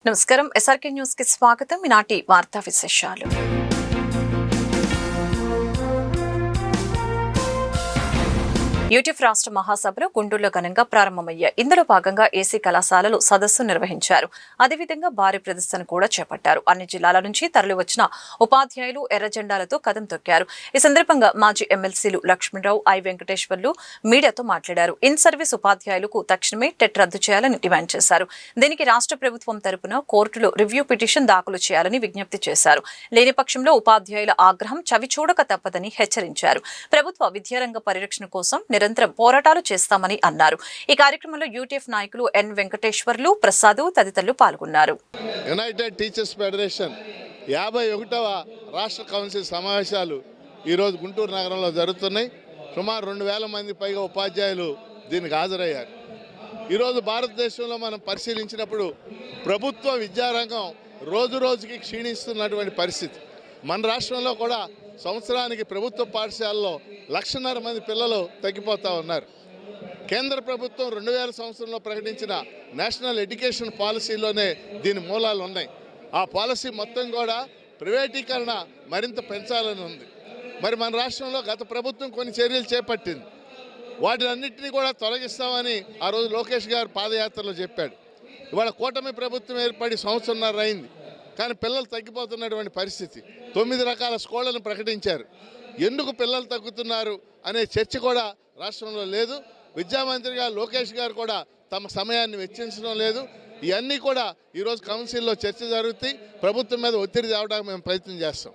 నమస్కారం SRK news కి స్వాగతం. ఈనాటి వార్తా విశేషాలు. యూటీఎఫ్ రాష్ట్ర మహాసభలు గుంటూరులో ఘనంగా ప్రారంభమయ్యాయి. ఇందులో భాగంగా ఏసీ కళాశాలలు సదస్సు నిర్వహించారు. అదేవిధంగా భారీ ప్రదర్శన కూడా చేపట్టారు. అన్ని జిల్లాల నుంచి తరలివచ్చిన ఉపాధ్యాయులు ఎర్రజెండాలతో కదం తొక్కారు. ఈ సందర్భంగా మాజీ ఎమ్మెల్సీలు లక్ష్మణరావు, ఐ వెంకటేశ్వర్లు మీడియాతో మాట్లాడారు. ఇన్ సర్వీస్ ఉపాధ్యాయులకు తక్షణమే టెట్ రద్దు చేయాలని డిమాండ్ చేశారు. దీనికి రాష్ట్ర ప్రభుత్వం తరపున కోర్టులో రివ్యూ పిటిషన్ దాఖలు చేయాలని విజ్ఞప్తి చేశారు. లేని పక్షంలో ఉపాధ్యాయుల ఆగ్రహం చవిచూడక తప్పదని హెచ్చరించారు. ప్రభుత్వ విద్యారంగ పరిరక్షణ కోసం నిరంతరం పోరాటాలు చేస్తామని అన్నారు. ఈ కార్యక్రమంలో యూటీఎఫ్ నాయకులు ఎన్ వెంకటేశ్వర్లు, ప్రసాద్ తదితరులు పాల్గొన్నారు. యునైటెడ్ టీచర్స్ ఫెడరేషన్ 51వ రాష్ట్ర కౌన్సిల్ సమావేశాలు ఈరోజు గుంటూరు నగరంలో జరుగుతున్నాయి. సుమారు 2000 మంది పైగా ఉపాధ్యాయులు దీనికి హాజరయ్యారు. ఈరోజు భారతదేశంలో మనం పరిశీలించినప్పుడు ప్రభుత్వ విద్యారంగం రోజు రోజుకి క్షీణిస్తున్నటువంటి పరిస్థితి. మన రాష్ట్రంలో కూడా సంవత్సరానికి ప్రభుత్వ పాఠశాలలో 1,50,000 మంది పిల్లలు తగ్గిపోతూ ఉన్నారు. కేంద్ర ప్రభుత్వం 2000 సంవత్సరంలో ప్రకటించిన నేషనల్ ఎడ్యుకేషన్ పాలసీలోనే దీని మూలాలు ఉన్నాయి. ఆ పాలసీ మొత్తం కూడా ప్రైవేటీకరణ మరింత పెంచాలని ఉంది. మరి మన రాష్ట్రంలో గత ప్రభుత్వం కొన్ని చర్యలు చేపట్టింది. వాటినన్నింటినీ కూడా తొలగిస్తామని ఆ రోజు లోకేష్ గారు పాదయాత్రలో చెప్పాడు. ఇవాళ కూటమి ప్రభుత్వం ఏర్పడి సంవత్సరంన్నర అయింది, కానీ పిల్లలు తగ్గిపోతున్నటువంటి పరిస్థితి. 9 రకాల స్కూళ్లను ప్రకటించారు. ఎందుకు పిల్లలు తగ్గుతున్నారు అనే చర్చ కూడా రాష్ట్రంలో లేదు. విద్యామంత్రిగా లోకేష్ గారు కూడా తమ సమయాన్ని వెచ్చించడం లేదు. ఇవన్నీ కూడా ఈరోజు కౌన్సిల్లో చర్చ జరుగుతాయి. ప్రభుత్వం మీద ఒత్తిడి తేవడానికి మేము ప్రయత్నం చేస్తాం.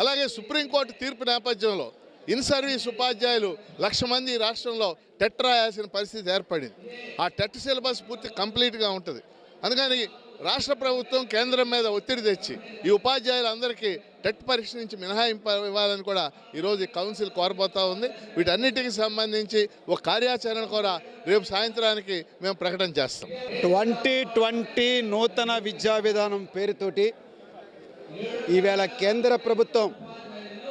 అలాగే సుప్రీంకోర్టు తీర్పు నేపథ్యంలో ఇన్ సర్వీస్ ఉపాధ్యాయులు 1,00,000 మంది రాష్ట్రంలో టెట్ రాయాల్సిన పరిస్థితి ఏర్పడింది. ఆ టెట్ సిలబస్ పూర్తి కంప్లీట్గా ఉంటుంది. అందుకని రాష్ట్ర ప్రభుత్వం కేంద్రం మీద ఒత్తిడి తెచ్చి ఈ ఉపాధ్యాయులందరికీ టెట్ పరీక్ష నుంచి మినహాయింపు ఇవ్వాలని కూడా ఈరోజు ఈ కౌన్సిల్ కోరబోతూ ఉంది. వీటన్నిటికీ సంబంధించి ఒక కార్యాచరణ కూడా రేపు సాయంత్రానికి మేము ప్రకటన చేస్తాం. 2020 నూతన విద్యా విధానం పేరుతోటి ఈవేళ కేంద్ర ప్రభుత్వం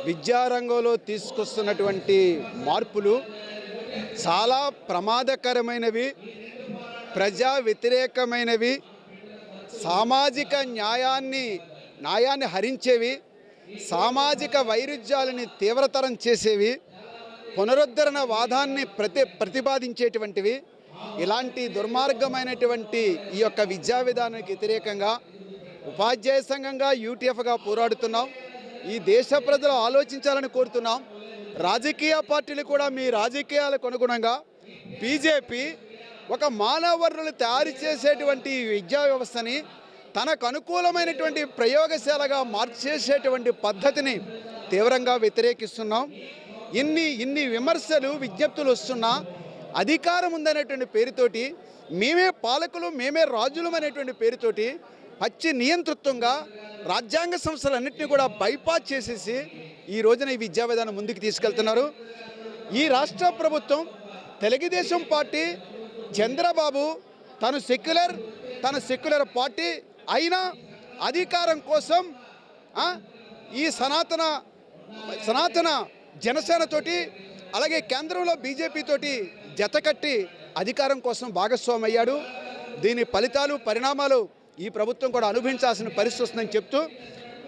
విద్యారంగంలో తీసుకొస్తున్నటువంటి మార్పులు చాలా ప్రమాదకరమైనవి, ప్రజా వ్యతిరేకమైనవి, సామాజిక న్యాయాన్ని హరించేవి, సామాజిక వైరుధ్యాలని తీవ్రతరం చేసేవి, పునరుద్ధరణ వాదాన్ని ప్రతిపాదించేటువంటివి. ఇలాంటి దుర్మార్గమైనటువంటి ఈ యొక్క విద్యా విధానానికి వ్యతిరేకంగా ఉపాధ్యాయ సంఘంగా యూటీఎఫ్గా పోరాడుతున్నాం. ఈ దేశ ప్రజలు ఆలోచించాలని కోరుతున్నాం. రాజకీయ పార్టీలు కూడా మీ రాజకీయాలకు అనుగుణంగా బీజేపీ ఒక మానవ వనరులు తయారు చేసేటువంటి విద్యా వ్యవస్థని తనకు అనుకూలమైనటువంటి ప్రయోగశాలగా మార్చేసేటువంటి పద్ధతిని తీవ్రంగా వ్యతిరేకిస్తున్నాం. ఇన్ని విమర్శలు, విజ్ఞప్తులు వస్తున్నా అధికారం ఉందనేటువంటి పేరుతోటి, మేమే పాలకులు, మేమే రాజులం అనేటువంటి పేరుతోటి పచ్చి నియంతృత్వంగా రాజ్యాంగ సంస్థలన్నింటినీ కూడా బైపాస్ చేసేసి ఈ రోజున ఈ విద్యా విధానం ముందుకు తీసుకెళ్తున్నారు. ఈ రాష్ట్ర ప్రభుత్వం, తెలుగుదేశం పార్టీ, చంద్రబాబు తన సెక్యులర్ పార్టీ అయినా అధికారం కోసం ఈ సనాతన జనసేనతోటి అలాగే కేంద్రంలో బీజేపీ తోటి జతకట్టి అధికారం కోసం భాగస్వామి అయ్యాడు. దీని ఫలితాలు, పరిణామాలు ఈ ప్రభుత్వం కూడా అనుభవించాల్సిన పరిస్థితి వస్తుందని చెప్తూ,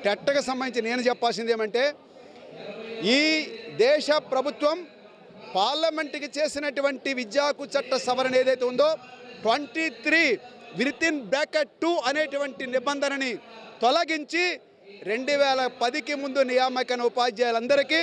టెట్కి సంబంధించి నేను చెప్పాల్సింది ఏమంటే, ఈ దేశ ప్రభుత్వం పార్లమెంటుకి చేసినటువంటి విద్యాకు చట్ట సవరణ ఏదైతే ఉందో 23 వితిన్ బ్రాకెట్ 2 అనేటువంటి నిబంధనని తొలగించి 2010కి ముందు నియామకైన ఉపాధ్యాయులందరికీ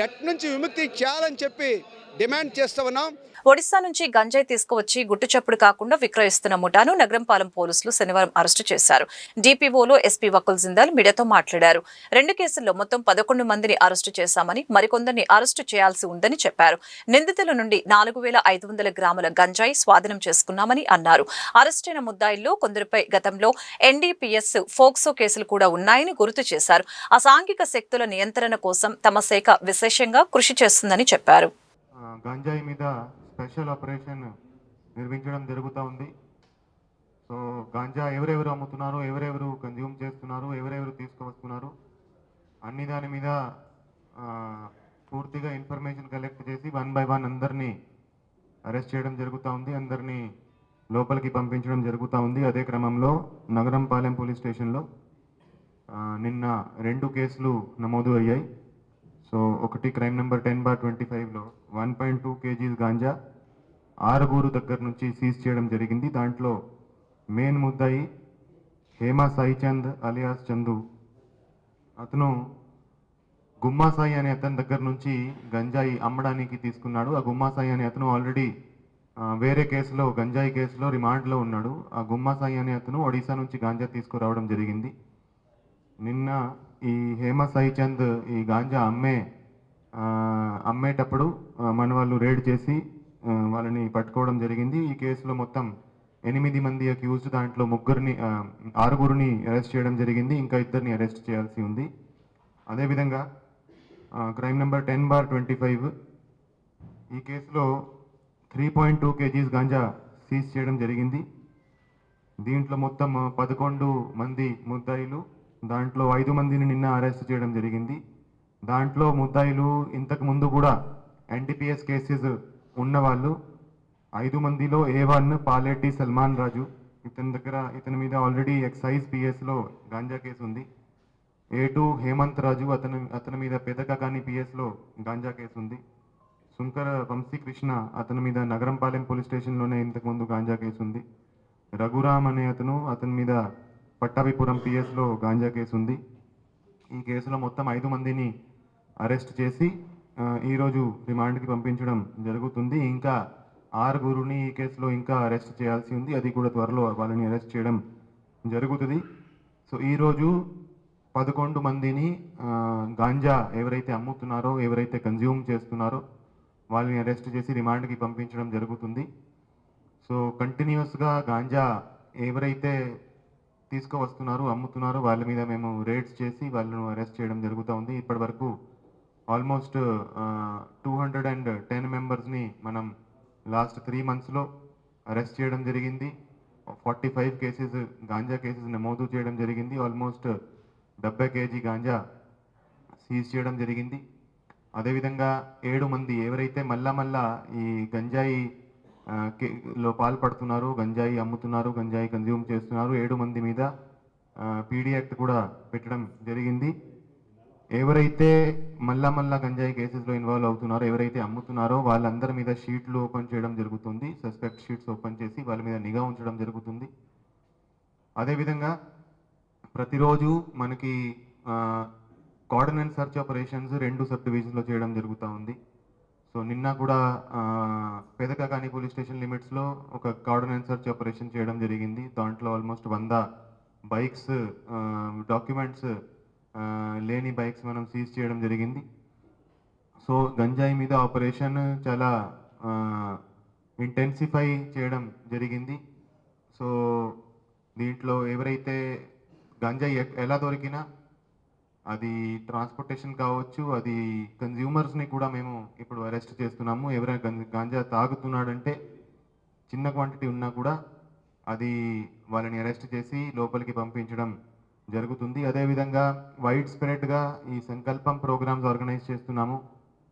టెట్ నుంచి విముక్తి చేయాలని చెప్పి డిమాండ్ చేస్తూ ఉన్నాం. ఒడిశా నుంచి గంజాయి తీసుకువచ్చి గుట్టుచప్పుడు కాకుండా విక్రయిస్తున్న ముఠాను నగరంపాలెం పోలీసులు శనివారం అరెస్టు చేశారు. డీపీఓలో ఎస్పీ వకుల్ జిందాల్ మీడియాతో మాట్లాడారు. 2 కేసుల్లో మొత్తం 11 మందిని అరెస్టు చేశామని, మరికొందరిని అరెస్టు చేయాల్సి ఉందని చెప్పారు. నిందితుల నుండి 4,500 గ్రాముల గంజాయి స్వాధీనం చేసుకున్నామని అన్నారు. అరెస్టైన ముద్దాయిల్లో కొందరిపై గతంలో ఎన్డీపీఎస్, ఫోక్సో కేసులు కూడా ఉన్నాయని గుర్తు చేశారు. అసాంఘిక శక్తుల నియంత్రణ కోసం తమ శాఖ విశేషంగా కృషి చేస్తుందని చెప్పారు. గంజాయి మీద స్పెషల్ ఆపరేషన్ నిర్వహించడం జరుగుతూ ఉంది. సో గాంజా ఎవరెవరు అమ్ముతున్నారు, ఎవరెవరు కన్జ్యూమ్ చేస్తున్నారు, ఎవరెవరు తీసుకువస్తున్నారు అన్ని దాని మీద పూర్తిగా ఇన్ఫర్మేషన్ కలెక్ట్ చేసి 1 by 1 అందరినీ అరెస్ట్ చేయడం జరుగుతూ ఉంది. అందరినీ లోపలికి పంపించడం జరుగుతూ ఉంది. అదే క్రమంలో నగరంపాలెం పోలీస్ స్టేషన్లో నిన్న 2 కేసులు నమోదు అయ్యాయి. సో ఒకటి క్రైమ్ నెంబర్ 10/25లో 1.2 kgs గాంజా 6 దగ్గర నుంచి సీజ్ చేయడం జరిగింది. దాంట్లో మెయిన్ ముద్దాయి హేమా సాయి చంద్ అలియాస్ చందు, అతను గుమ్మా సాయి అనే అతని దగ్గర నుంచి గంజాయి అమ్మడానికి తీసుకున్నాడు. ఆ గుమ్మా సాయి అనే అతను ఆల్రెడీ వేరే కేసులో గంజాయి కేసులో రిమాండ్లో ఉన్నాడు. ఆ గుమ్మా సాయి అనే అతను ఒడిశా నుంచి గాంజా తీసుకురావడం జరిగింది. నిన్న ఈ హేమ సాయి చంద్ ఈ గాంజా అమ్మేటప్పుడు మన వాళ్ళు రేడ్ చేసి వాళ్ళని పట్టుకోవడం జరిగింది. ఈ కేసులో మొత్తం 8 మంది అక్యూజ్డ్, దాంట్లో 6గురిని అరెస్ట్ చేయడం జరిగింది. ఇంకా 2 అరెస్ట్ చేయాల్సి ఉంది. అదేవిధంగా క్రైమ్ నెంబర్ 10/25 ఈ కేసులో 3.2 kgs గాంజా సీజ్ చేయడం జరిగింది. దీంట్లో మొత్తం 11 మంది ముద్దాయిలు, దాంట్లో 5 మందిని నిన్న అరెస్ట్ చేయడం జరిగింది. దాంట్లో ముద్దాయిలు ఇంతకు ముందు కూడా ఎన్డీపీఎస్ కేసెస్ ఉన్నవాళ్ళు 5 మందిలో A1 పాలెట్టి సల్మాన్ రాజు, ఇతని మీద ఆల్రెడీ ఎక్సైజ్ పిఎస్లో గాంజా కేసు ఉంది. A2 హేమంత్ రాజు, అతని మీద పెదకకాని పిఎస్లో గాంజా కేసు ఉంది. శుంకర వంశీకృష్ణ, అతని మీద నగరంపాలెం పోలీస్ స్టేషన్లోనే ఇంతకుముందు గాంజా కేసు ఉంది. రఘురామ్ అనే అతని మీద పట్టాభిపురం పిఎస్లో గాంజా కేసు ఉంది. ఈ కేసులో మొత్తం 5 మందిని అరెస్ట్ చేసి ఈరోజు రిమాండ్కి పంపించడం జరుగుతుంది. ఇంకా 6గురిని ఈ కేసులో ఇంకా అరెస్ట్ చేయాల్సి ఉంది. అది కూడా త్వరలో వాళ్ళని అరెస్ట్ చేయడం జరుగుతుంది. సో ఈరోజు 11 మందిని గాంజా ఎవరైతే అమ్ముతున్నారో, ఎవరైతే కన్జ్యూమ్ చేస్తున్నారో వాళ్ళని అరెస్ట్ చేసి రిమాండ్కి పంపించడం జరుగుతుంది. సో కంటిన్యూస్గా గాంజా ఎవరైతే తీసుకువస్తున్నారో, అమ్ముతున్నారో వాళ్ళ మీద మేము రేడ్స్ చేసి వాళ్ళను అరెస్ట్ చేయడం జరుగుతూ ఉంది. ఇప్పటి వరకు ఆల్మోస్ట్ 210 మెంబర్స్ని మనం లాస్ట్ 3 monthsలో అరెస్ట్ చేయడం జరిగింది. 45 కేసెస్ గాంజా కేసెస్ నమోదు చేయడం జరిగింది. ఆల్మోస్ట్ 70 kg గాంజా సీజ్ చేయడం జరిగింది. అదేవిధంగా 7 మంది ఎవరైతే మళ్ళా ఈ గంజాయి లో పాల్పడుతున్నారు, గంజాయి అమ్ముతున్నారు, గంజాయి కన్జ్యూమ్ చేస్తున్నారు, 7 మంది మీద పీడీ యాక్ట్ కూడా పెట్టడం జరిగింది. ఎవరైతే మళ్ళా గంజాయి కేసెస్లో ఇన్వాల్వ్ అవుతున్నారో, ఎవరైతే అమ్ముతున్నారో వాళ్ళందరి మీద షీట్లు ఓపెన్ చేయడం జరుగుతుంది. సస్పెక్ట్ షీట్స్ ఓపెన్ చేసి వాళ్ళ మీద నిఘా ఉంచడం జరుగుతుంది. అదేవిధంగా ప్రతిరోజు మనకి కోఆర్డినేట్ సర్చ్ ఆపరేషన్స్ 2 సబ్ డివిజన్లో చేయడం జరుగుతూ ఉంది. సో నిన్న కూడా పెదకకాని పోలీస్ స్టేషన్ లిమిట్స్లో ఒక కోఆర్డినేట్ సర్చ్ ఆపరేషన్ చేయడం జరిగింది. దాంట్లో ఆల్మోస్ట్ 100 బైక్స్, డాక్యుమెంట్స్ లేని బైక్స్ మనం సీజ్ చేయడం జరిగింది. సో గంజాయి మీద ఆపరేషన్ చాలా ఇంటెన్సిఫై చేయడం జరిగింది. సో దీంట్లో ఎవరైతే గంజాయి ఎలా దొరికినా, అది ట్రాన్స్పోర్టేషన్ కావచ్చు, అది కన్జ్యూమర్స్ని కూడా మేము ఇప్పుడు అరెస్ట్ చేస్తున్నాము. ఎవరైనా గాంజా తాగుతున్నాడంటే చిన్న క్వాంటిటీ ఉన్నా కూడా అది వాళ్ళని అరెస్ట్ చేసి లోపలికి పంపించడం జరుగుతుంది. అదేవిధంగా వైడ్ స్ప్రెడ్గా ఈ సంకల్పం ప్రోగ్రామ్స్ ఆర్గనైజ్ చేస్తున్నాము.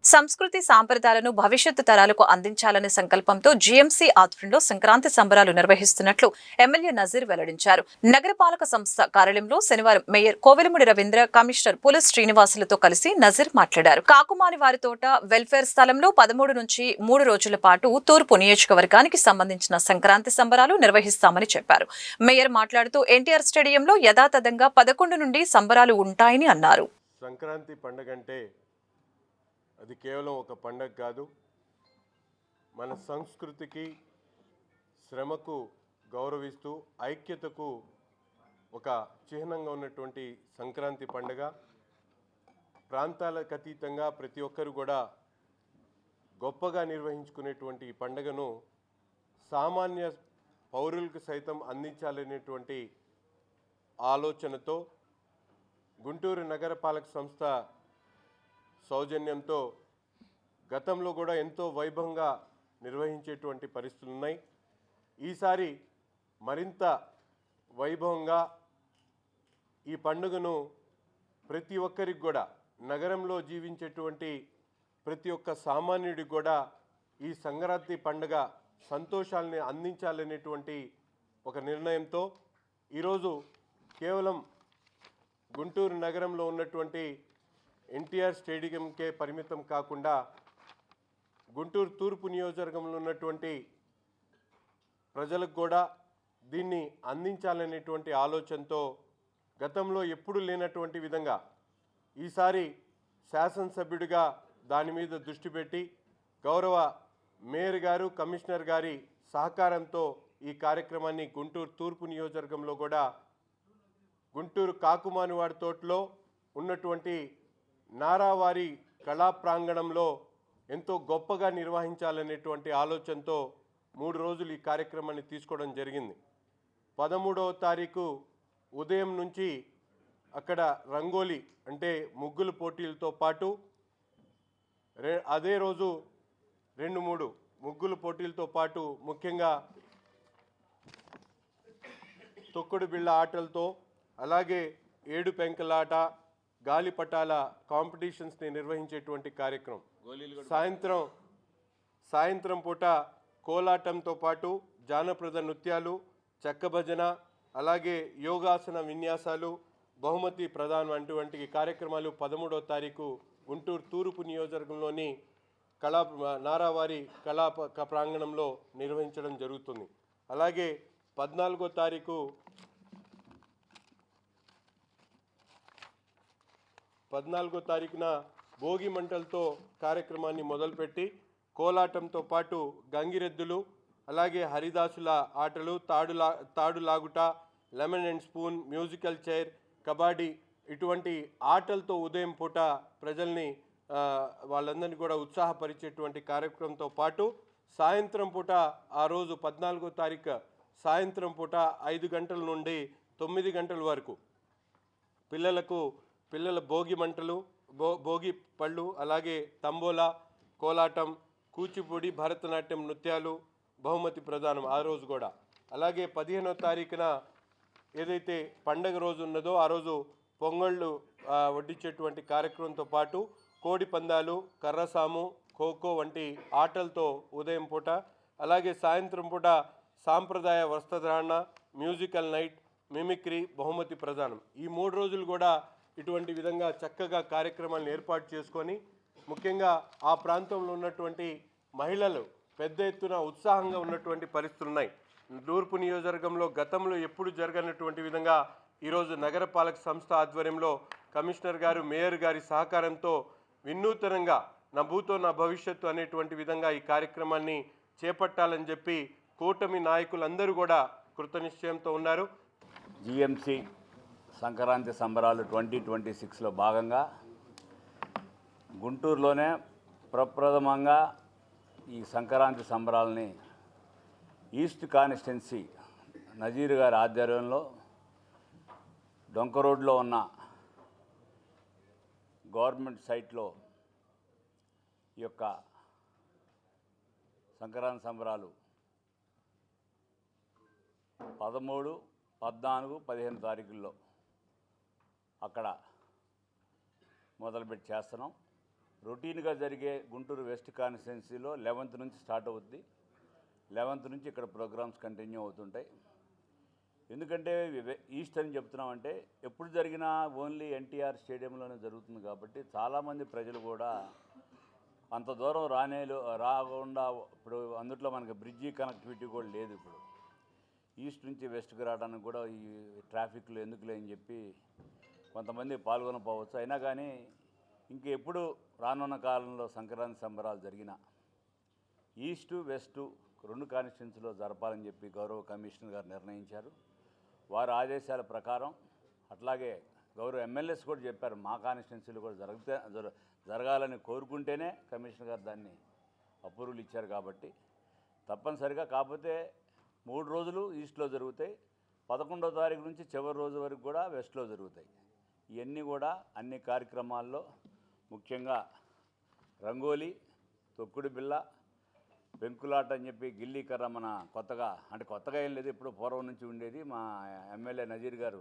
సంస్కృతి సాంప్రదాయాలను భవిష్యత్తు తరాలకు అందించాలనే సంకల్పంతో జీఎంసీ ఆధ్వర్యంలో సంక్రాంతి సంబరాలు నిర్వహిస్తున్నట్లు ఎమ్మెల్యే నజీర్ వెల్లడించారు. నగరపాలక సంస్థ కార్యాలయంలో శనివారం మేయర్ కోవెలముడి రవీంద్ర, కమిషనర్ పులిస్ శ్రీనివాసులతో కలిసి నజీర్ మాట్లాడారు. కాకుమాని వారి తోట వెల్ఫేర్ స్థలంలో 13 నుంచి 3 రోజుల పాటు తూర్పు నియోజకవర్గానికి సంబంధించిన సంక్రాంతి సంబరాలు నిర్వహిస్తామని చెప్పారు. మేయర్ మాట్లాడుతూ ఎన్టీఆర్ స్టేడియంలో యథాతథంగా 11 నుండి సంబరాలు ఉంటాయని అన్నారు. సంక్రాంతి పండుగ అంటే అది కేవలం ఒక పండగ కాదు, మన సంస్కృతికి, శ్రమకు గౌరవిస్తూ ఐక్యతకు ఒక చిహ్నంగా ఉన్నటువంటి సంక్రాంతి పండుగ ప్రాంతాలకు అతీతంగా ప్రతి ఒక్కరు కూడా గొప్పగా నిర్వహించుకునేటువంటి ఈ పండుగను సామాన్య పౌరులకు సైతం అందించాలనేటువంటి ఆలోచనతో గుంటూరు నగరపాలక సంస్థ సౌజన్యంతో గతంలో కూడా ఎంతో వైభవంగా నిర్వహించేటువంటి పరిస్థితులు ఉన్నాయి. ఈసారి మరింత వైభవంగా ఈ పండుగను ప్రతి ఒక్కరికి కూడా, నగరంలో జీవించేటువంటి ప్రతి ఒక్క సామాన్యుడికి కూడా ఈ సంక్రాంతి పండుగ సంతోషాలని అందించాలనేటువంటి ఒక నిర్ణయంతో ఈరోజు కేవలం గుంటూరు నగరంలో ఉన్నటువంటి ఎన్టీఆర్ స్టేడియంకే పరిమితం కాకుండా గుంటూరు తూర్పు నియోజకవర్గంలో ఉన్నటువంటి ప్రజలకు కూడా దీన్ని అందించాలనేటువంటి ఆలోచనతో గతంలో ఎప్పుడూ లేనటువంటి విధంగా ఈసారి శాసనసభ్యుడిగా దాని మీద దృష్టి పెట్టి గౌరవ మేయర్ గారు కమిషనర్ గారి సహకారంతో ఈ కార్యక్రమాన్ని గుంటూరు తూర్పు నియోజకవర్గంలో కూడా గుంటూరు కాకుమానివాడి తోటలో ఉన్నటువంటి నారావారి కళా ప్రాంగణంలో ఎంతో గొప్పగా నిర్వహించాలనేటువంటి ఆలోచనతో 3 రోజులు ఈ కార్యక్రమాన్ని తీసుకోవడం జరిగింది. 13వ తారీఖు ఉదయం నుంచి అక్కడ రంగోలీ అంటే ముగ్గుల పోటీలతో పాటు అదే రోజు 2-3 ముగ్గుల పోటీలతో పాటు ముఖ్యంగా తొక్కుడు బిళ్ళ ఆటలతో అలాగే ఏడు పెంకలాట గాలిపటాల కాంపిటీషన్స్ని నిర్వహించేటువంటి కార్యక్రమం. సాయంత్రం పూట కోలాటంతో పాటు జానపద నృత్యాలు, చెక్క భజన, అలాగే యోగాసన విన్యాసాలు, బహుమతి ప్రదానం అటువంటి కార్యక్రమాలు 13వ తారీఖు గుంటూరు తూర్పు నియోజకవర్గంలోని నారావారి కళా ప్రాంగణంలో నిర్వహించడం జరుగుతుంది. అలాగే 14వ తారీఖు 14వ తారీఖున భోగి మంటలతో కార్యక్రమాన్ని మొదలుపెట్టి కోలాటంతో పాటు గంగిరెద్దులు, అలాగే హరిదాసుల ఆటలు, తాడు లాగుట, lemon and spoon, musical chair, kabaddi ఇటువంటి ఆటలతో ఉదయం పూట ప్రజల్ని వాళ్ళందరినీ కూడా ఉత్సాహపరిచేటువంటి కార్యక్రమంతో పాటు సాయంత్రం పూట ఆ రోజు 14వ తారీఖు సాయంత్రం పూట 5 గంటల నుండి 9 గంటల వరకు పిల్లల భోగి మంటలు, భోగి పళ్ళు, అలాగే తంబోలా, కోలాటం, కూచిపూడి, భరతనాట్యం నృత్యాలు, బహుమతి ప్రదానం ఆ రోజు కూడా. అలాగే 15వ తారీఖున ఏదైతే పండగ రోజు ఉన్నదో ఆ రోజు పొంగళ్ళు వడ్డించేటువంటి కార్యక్రమంతో పాటు కోడి పందాలు, కర్రసాము, ఖోఖో వంటి ఆటలతో ఉదయం పూట, అలాగే సాయంత్రం పూట సాంప్రదాయ వస్త్రధారణ, మ్యూజికల్ నైట్, మిమిక్రీ, బహుమతి ప్రదానం. ఈ 3 రోజులు కూడా ఇటువంటి విధంగా చక్కగా కార్యక్రమాలను ఏర్పాటు చేసుకొని ముఖ్యంగా ఆ ప్రాంతంలో ఉన్నటువంటి మహిళలు పెద్ద ఎత్తున ఉత్సాహంగా ఉన్నటువంటి పరిస్థితులు ఉన్నాయి. తూర్పు నియోజకవర్గంలో గతంలో ఎప్పుడు జరగనటువంటి విధంగా ఈరోజు నగరపాలక సంస్థ ఆధ్వర్యంలో కమిషనర్ గారు, మేయర్ గారి సహకారంతో వినూతనంగా నా భూతో నా భవిష్యత్తు అనేటువంటి విధంగా ఈ కార్యక్రమాన్ని చేపట్టాలని చెప్పి కూటమి నాయకులందరూ కూడా కృతనిశ్చయంతో ఉన్నారు. జిఎంసి సంక్రాంతి సంబరాలు 2026లో భాగంగా గుంటూరులోనే ప్రప్రథమంగా ఈ సంక్రాంతి సంబరాలని ఈస్ట్ కాన్స్టిట్యున్సీ నజీర్ గారి ఆధ్వర్యంలో డొంక రోడ్లో ఉన్న గవర్నమెంట్ సైట్లో ఈ యొక్క సంక్రాంతి సంబరాలు 13, 14, 15 తారీఖుల్లో అక్కడ మొదలుపెట్టి చేస్తున్నాం. రొటీన్గా జరిగే గుంటూరు వెస్ట్ కాన్స్టిట్యున్సీలో 11th నుంచి స్టార్ట్ అవుద్ది. 11th నుంచి ఇక్కడ ప్రోగ్రామ్స్ కంటిన్యూ అవుతుంటాయి. ఎందుకంటే ఈస్ట్ అని చెప్తున్నామంటే ఎప్పుడు జరిగినా ఓన్లీ ఎన్టీఆర్ స్టేడియంలోనే జరుగుతుంది కాబట్టి చాలామంది ప్రజలు కూడా అంత దూరం రాకుండా ఇప్పుడు అందుట్లో మనకి బ్రిడ్జి కనెక్టివిటీ కూడా లేదు. ఇప్పుడు ఈస్ట్ నుంచి వెస్ట్కి రావడానికి కూడా ఈ ట్రాఫిక్లో ఎందుకులే అని చెప్పి కొంతమంది పాల్గొనపోవచ్చు. అయినా కానీ ఇంకెప్పుడు రానున్న కాలంలో సంక్రాంతి సంబరాలు జరిగిన ఈస్టు వెస్టు 2 కాన్స్టిట్యున్సీలో జరపాలని చెప్పి గౌరవ కమిషనర్ గారు నిర్ణయించారు. వారి ఆదేశాల ప్రకారం అట్లాగే గౌరవ ఎమ్మెల్యేస్ కూడా చెప్పారు మా కాన్స్టిట్యున్సీలో కూడా జరగాలని కోరుకుంటేనే కమిషనర్ గారు దాన్ని అప్రూవల్ ఇచ్చారు. కాబట్టి తప్పనిసరిగా కాకపోతే 3 రోజులు ఈస్ట్లో జరుగుతాయి. 11వ తారీఖు నుంచి చివరి రోజు వరకు కూడా వెస్ట్లో జరుగుతాయి. ఇవన్నీ కూడా అన్ని కార్యక్రమాల్లో ముఖ్యంగా రంగోలీ, తొక్కుడు బిళ్ళ, పెంకులాట అని చెప్పి గిల్లీ కర్ర మన కొత్తగా ఏం లేదు, ఇప్పుడు పూర్వం నుంచి ఉండేది మా ఎమ్మెల్యే నజీర్ గారు.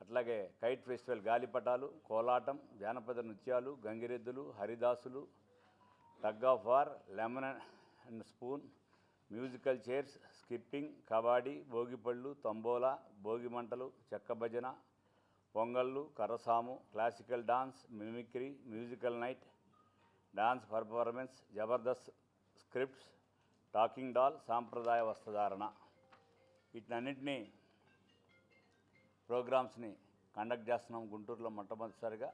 అట్లాగే కైట్ ఫెస్టివల్, గాలిపటాలు, కోలాటం, జానపద నృత్యాలు, గంగిరెద్దులు, హరిదాసులు, tug of war, lemon and spoon, musical chairs, skipping, kabaddi, భోగిపళ్ళు, తంబోలా, భోగి మంటలు, చెక్క భజన, పొంగళ్ళు, కర్రసాము, classical dance, mimicry, musical night, dance performance, Jabardasth scripts, talking doll, సాంప్రదాయ వస్త్రధారణ వీటన్నిటినీ ప్రోగ్రామ్స్ని కండక్ట్ చేస్తున్నాం గుంటూరులో మొట్టమొదటిసారిగా.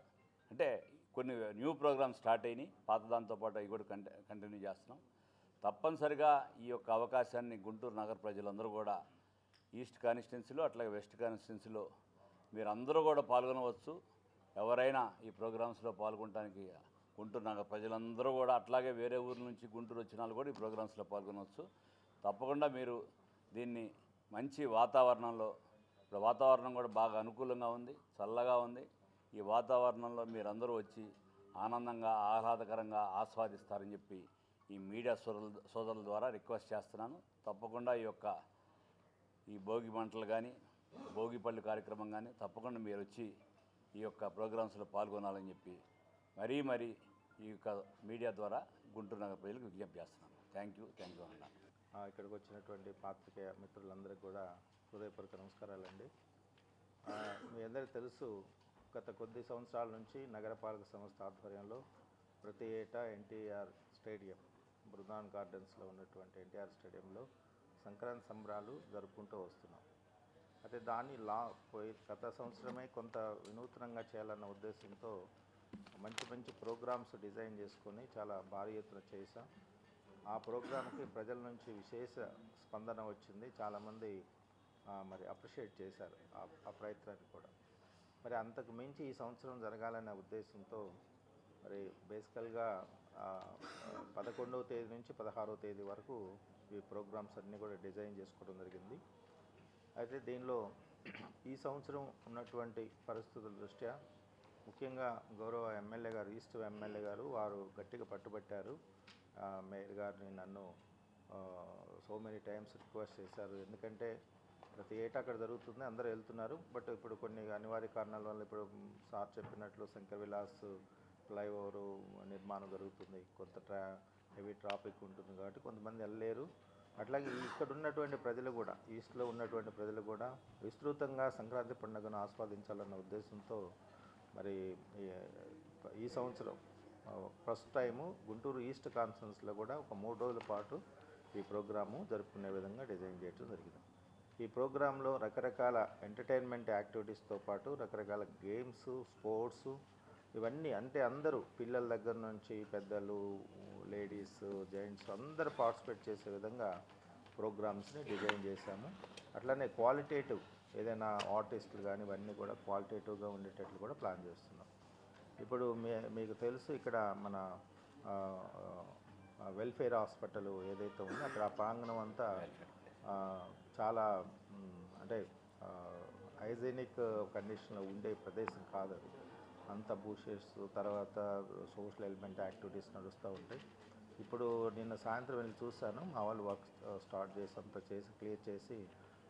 అంటే కొన్ని న్యూ ప్రోగ్రామ్స్ స్టార్ట్ అయినాయి, పాత దాంతోపాటు అవి కూడా కంటిన్యూ చేస్తున్నాం. తప్పనిసరిగా ఈ యొక్క అవకాశాన్ని గుంటూరు నగర ప్రజలందరూ కూడా ఈస్ట్ కాన్స్టిట్యున్సీలో అట్లాగే వెస్ట్ కాన్స్టిట్యున్సీలో మీరందరూ కూడా పాల్గొనవచ్చు. ఎవరైనా ఈ ప్రోగ్రామ్స్లో పాల్గొనడానికి గుంటూరు నగర ప్రజలందరూ కూడా, అట్లాగే వేరే ఊరు నుంచి గుంటూరు వచ్చిన వాళ్ళు కూడా ఈ ప్రోగ్రామ్స్లో పాల్గొనవచ్చు. తప్పకుండా మీరు దీన్ని మంచి వాతావరణంలో, ఇప్పుడు వాతావరణం కూడా బాగా అనుకూలంగా ఉంది, చల్లగా ఉంది. ఈ వాతావరణంలో మీరందరూ వచ్చి ఆనందంగా ఆహ్లాదకరంగా ఆస్వాదిస్తారని చెప్పి ఈ మీడియా సోదరుల ద్వారా రిక్వెస్ట్ చేస్తున్నాను. తప్పకుండా ఈ భోగి మంటలు కానీ భోగిపళ్ళు కార్యక్రమం కానీ తప్పకుండా మీరు వచ్చి ఈ యొక్క ప్రోగ్రామ్స్లో పాల్గొనాలని చెప్పి మరీ ఈ యొక్క మీడియా ద్వారా గుంటూరు నగర ప్రజలకు విజ్ఞప్తి చేస్తున్నాను. థ్యాంక్ యూ అన్న. ఇక్కడికి వచ్చినటువంటి పాత్రికేయ మిత్రులందరికీ కూడా హృదయపూర్వక నమస్కారాలండి. మీ అందరికీ తెలుసు, గత కొద్ది సంవత్సరాల నుంచి నగరపాలక సంస్థ ఆధ్వర్యంలో ప్రతి ఏటా ఎన్టీఆర్ స్టేడియం, బృందావన్ గార్డెన్స్లో ఉన్నటువంటి ఎన్టీఆర్ స్టేడియంలో సంక్రాంతి సంబరాలు జరుపుకుంటూ వస్తున్నాం. అయితే దాన్ని గత సంవత్సరమే కొంత వినూత్నంగా చేయాలన్న ఉద్దేశంతో మంచి ప్రోగ్రామ్స్ డిజైన్ చేసుకొని చాలా భారీ ఎత్తున చేశాం. ఆ ప్రోగ్రాంకి ప్రజల నుంచి విశేష స్పందన వచ్చింది. చాలామంది మరి అప్రిషియేట్ చేశారు ఆ ప్రయత్నాన్ని కూడా. మరి అంతకు మించి ఈ సంవత్సరం జరగాలనే ఉద్దేశంతో మరి బేసికల్గా 11వ తేదీ నుంచి 16వ తేదీ వరకు ఈ ప్రోగ్రామ్స్ అన్నీ కూడా డిజైన్ చేసుకోవడం జరిగింది. అయితే దీనిలో ఈ సంవత్సరం ఉన్నటువంటి పరిస్థితుల దృష్ట్యా ముఖ్యంగా గౌరవ ఎమ్మెల్యే గారు, ఈస్ట్ ఎమ్మెల్యే గారు వారు గట్టిగా పట్టుబట్టారు. మేయర్ గారిని నన్ను సో మెనీ టైమ్స్ రిక్వెస్ట్ చేశారు. ఎందుకంటే ప్రతి ఏటా అక్కడ జరుగుతుంది, అందరూ వెళ్తున్నారు. బట్ ఇప్పుడు కొన్ని అనివార్య కారణాల వల్ల ఇప్పుడు సార్ చెప్పినట్లు శంకర్ విలాస్ ఫ్లైఓవర్ నిర్మాణం జరుగుతుంది, కొంత హెవీ ట్రాఫిక్ ఉంటుంది కాబట్టి కొంతమంది వెళ్ళలేరు. అట్లాగే ఇక్కడ ఉన్నటువంటి ప్రజలు కూడా, ఈస్ట్లో ఉన్నటువంటి ప్రజలు కూడా విస్తృతంగా సంక్రాంతి పండుగను ఆస్వాదించాలన్న ఉద్దేశంతో మరి ఈ సంవత్సరం ఫస్ట్ టైము గుంటూరు ఈస్ట్ కాన్ఫరెన్స్లో కూడా ఒక 3 రోజుల పాటు ఈ ప్రోగ్రాము జరుపుకునే విధంగా డిజైన్ చేయడం జరిగింది. ఈ ప్రోగ్రాంలో రకరకాల ఎంటర్టైన్మెంట్ యాక్టివిటీస్తో పాటు రకరకాల గేమ్స్, స్పోర్ట్స్ ఇవన్నీ, అంటే అందరూ పిల్లల దగ్గర నుంచి పెద్దలు, లేడీస్, జెంట్స్ అందరూ పార్టిసిపేట్ చేసే విధంగా ప్రోగ్రామ్స్ని డిజైన్ చేశాము. అట్లనే క్వాలిటేటివ్ ఏదైనా ఆర్టిస్టులు కానీ ఇవన్నీ కూడా క్వాలిటేటివ్గా ఉండేటట్లు కూడా ప్లాన్ చేస్తున్నాం. ఇప్పుడు మీకు తెలుసు, ఇక్కడ మన వెల్ఫేర్ హాస్పిటల్ ఏదైతే ఉందో అక్కడ ఆ ప్రాంగణం అంతా చాలా అంటే హైజీనిక్ కండిషన్లో ఉండే ప్రదేశం కాదు అది. అంత బూషెస్, తర్వాత సోషల్ ఎలిమెంట్ యాక్టివిటీస్ నడుస్తూ ఉంటాయి. ఇప్పుడు నిన్న సాయంత్రం వెళ్ళి చూశాను, మా వాళ్ళు వర్క్ స్టార్ట్ చేసి అంతా చేసి క్లియర్ చేసి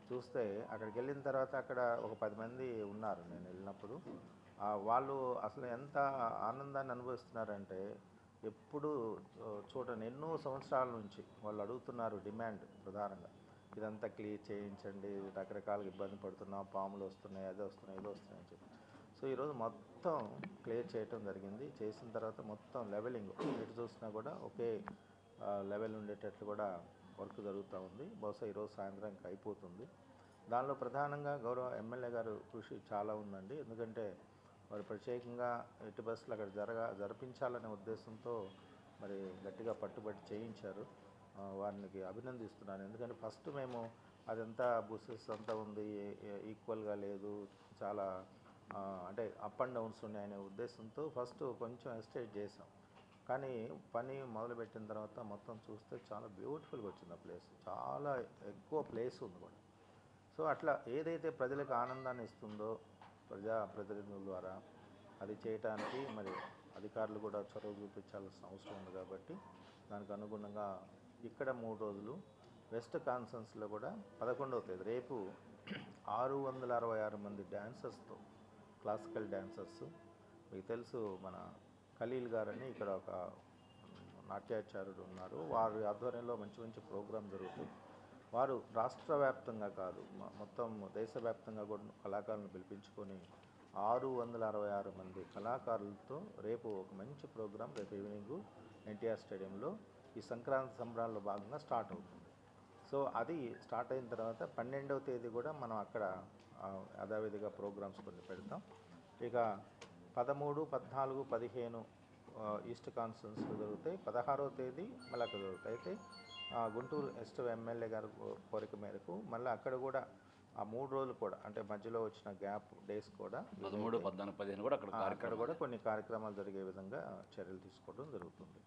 చూస్తే అక్కడికి వెళ్ళిన తర్వాత అక్కడ ఒక 10 మంది ఉన్నారు నేను వెళ్ళినప్పుడు. వాళ్ళు అసలు ఎంత ఆనందాన్ని అనుభవిస్తున్నారంటే ఎప్పుడు చూడని ఎన్నో సంవత్సరాల నుంచి వాళ్ళు అడుగుతున్నారు, డిమాండ్ ప్రధానంగా ఇదంతా క్లియర్ చేయించండి, రకరకాలుగా ఇబ్బంది పడుతున్నాం, పాములు వస్తున్నాయి, అది వస్తున్నాయి, ఇది వస్తున్నాయి అని చెప్పి. సో ఈరోజు మొత్తం క్లియర్ చేయటం జరిగింది. చేసిన తర్వాత మొత్తం లెవెలింగ్ ఎటు చూసినా కూడా ఒకే లెవెల్ ఉండేటట్లు కూడా వర్క్ జరుగుతూ ఉంది. బహుశా ఈరోజు సాయంత్రానికి అయిపోతుంది. దానిలో ప్రధానంగా గౌరవ ఎమ్మెల్యే గారు కృషి చాలా ఉందండి. ఎందుకంటే వారు ప్రత్యేకంగా ఎట్టి బస్సులు అక్కడ జరిపించాలనే ఉద్దేశంతో మరి గట్టిగా పట్టుబట్టి చేయించారు. వారికి అభినందిస్తున్నాను. ఎందుకంటే ఫస్ట్ మేము అదంతా బస్సెస్ అంతా ఉంది, ఈక్వల్గా లేదు, చాలా అంటే అప్ అండ్ డౌన్స్ ఉన్నాయనే ఉద్దేశంతో ఫస్ట్ కొంచెం ఎస్టేట్ చేసాం. కానీ పని మొదలుపెట్టిన తర్వాత మొత్తం చూస్తే చాలా బ్యూటిఫుల్గా వచ్చింది ఆ ప్లేస్. చాలా ఎక్కువ ప్లేస్ ఉంది కూడా. సో అట్లా ఏదైతే ప్రజలకు ఆనందాన్ని ఇస్తుందో ప్రజాప్రతినిధుల ద్వారా అది చేయటానికి మరి అధికారులు కూడా చొరవ చూపించాల్సిన అవసరం ఉంది. కాబట్టి దానికి అనుగుణంగా ఇక్కడ 3 రోజులు, వెస్ట్ కాన్ఫరెన్స్లో కూడా 11వ తేదీ రేపు 666 మంది డ్యాన్సర్స్తో, క్లాసికల్ డ్యాన్సర్స్. మీకు తెలుసు మన ఖలీల్ గారని ఇక్కడ ఒక నాట్యాచార్యులు ఉన్నారు. వారి ఆధ్వర్యంలో మంచి మంచి ప్రోగ్రాం జరుగుతుంది. వారు రాష్ట్ర వ్యాప్తంగా కాదు, మొత్తం దేశవ్యాప్తంగా కూడా కళాకారులను పిలిపించుకొని 666 మంది కళాకారులతో రేపు ఒక మంచి ప్రోగ్రాం రేపు ఈవినింగ్ ఎన్టీఆర్ స్టేడియంలో ఈ సంక్రాంతి సంబరాల్లో భాగంగా స్టార్ట్ అవుతుంది. సో అది స్టార్ట్ అయిన తర్వాత 12వ తేదీ కూడా మనం అక్కడ యథావిధిగా ప్రోగ్రామ్స్ కొన్ని పెడతాం. ఇక 13, 14, 15 ఈస్ట్ కాన్స్టిట్యున్సీలో జరుగుతాయి. 16వ తేదీ మళ్ళీ అక్కడ జరుగుతాయి. అయితే గుంటూరు ఎస్ట్ ఎమ్మెల్యే గారి కోరిక మేరకు మళ్ళీ అక్కడ కూడా ఆ 3 రోజులు కూడా అంటే మధ్యలో వచ్చిన గ్యాప్ డేస్ కూడా 13, 14, 15 కూడా అక్కడ కూడా కొన్ని కార్యక్రమాలు జరిగే విధంగా చర్యలు తీసుకోవడం జరుగుతుంది.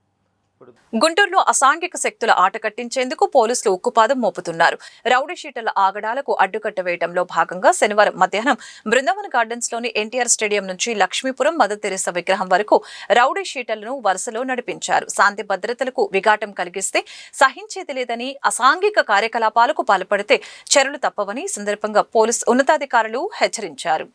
గుంటూరులో అసాంఘిక శక్తుల ఆట కట్టించేందుకు పోలీసులు ఉక్కుపాదం మోపుతున్నారు. రౌడీ షీటర్ల ఆగడాలకు అడ్డుకట్ట వేయడంలో భాగంగా శనివారం మధ్యాహ్నం బృందావన్ గార్డెన్స్ లోని ఎన్టీఆర్ స్టేడియం నుంచి లక్ష్మీపురం మదర్ తెరెసా విగ్రహం వరకు రౌడీ షీటర్లను వరుసలో నడిపించారు. శాంతి భద్రతలకు విఘాటం కలిగిస్తే సహించేది లేదని, అసాంఘిక కార్యకలాపాలకు పాల్పడితే చర్యలు తప్పవని ఈ సందర్భంగా పోలీసు ఉన్నతాధికారులు హెచ్చరించారు.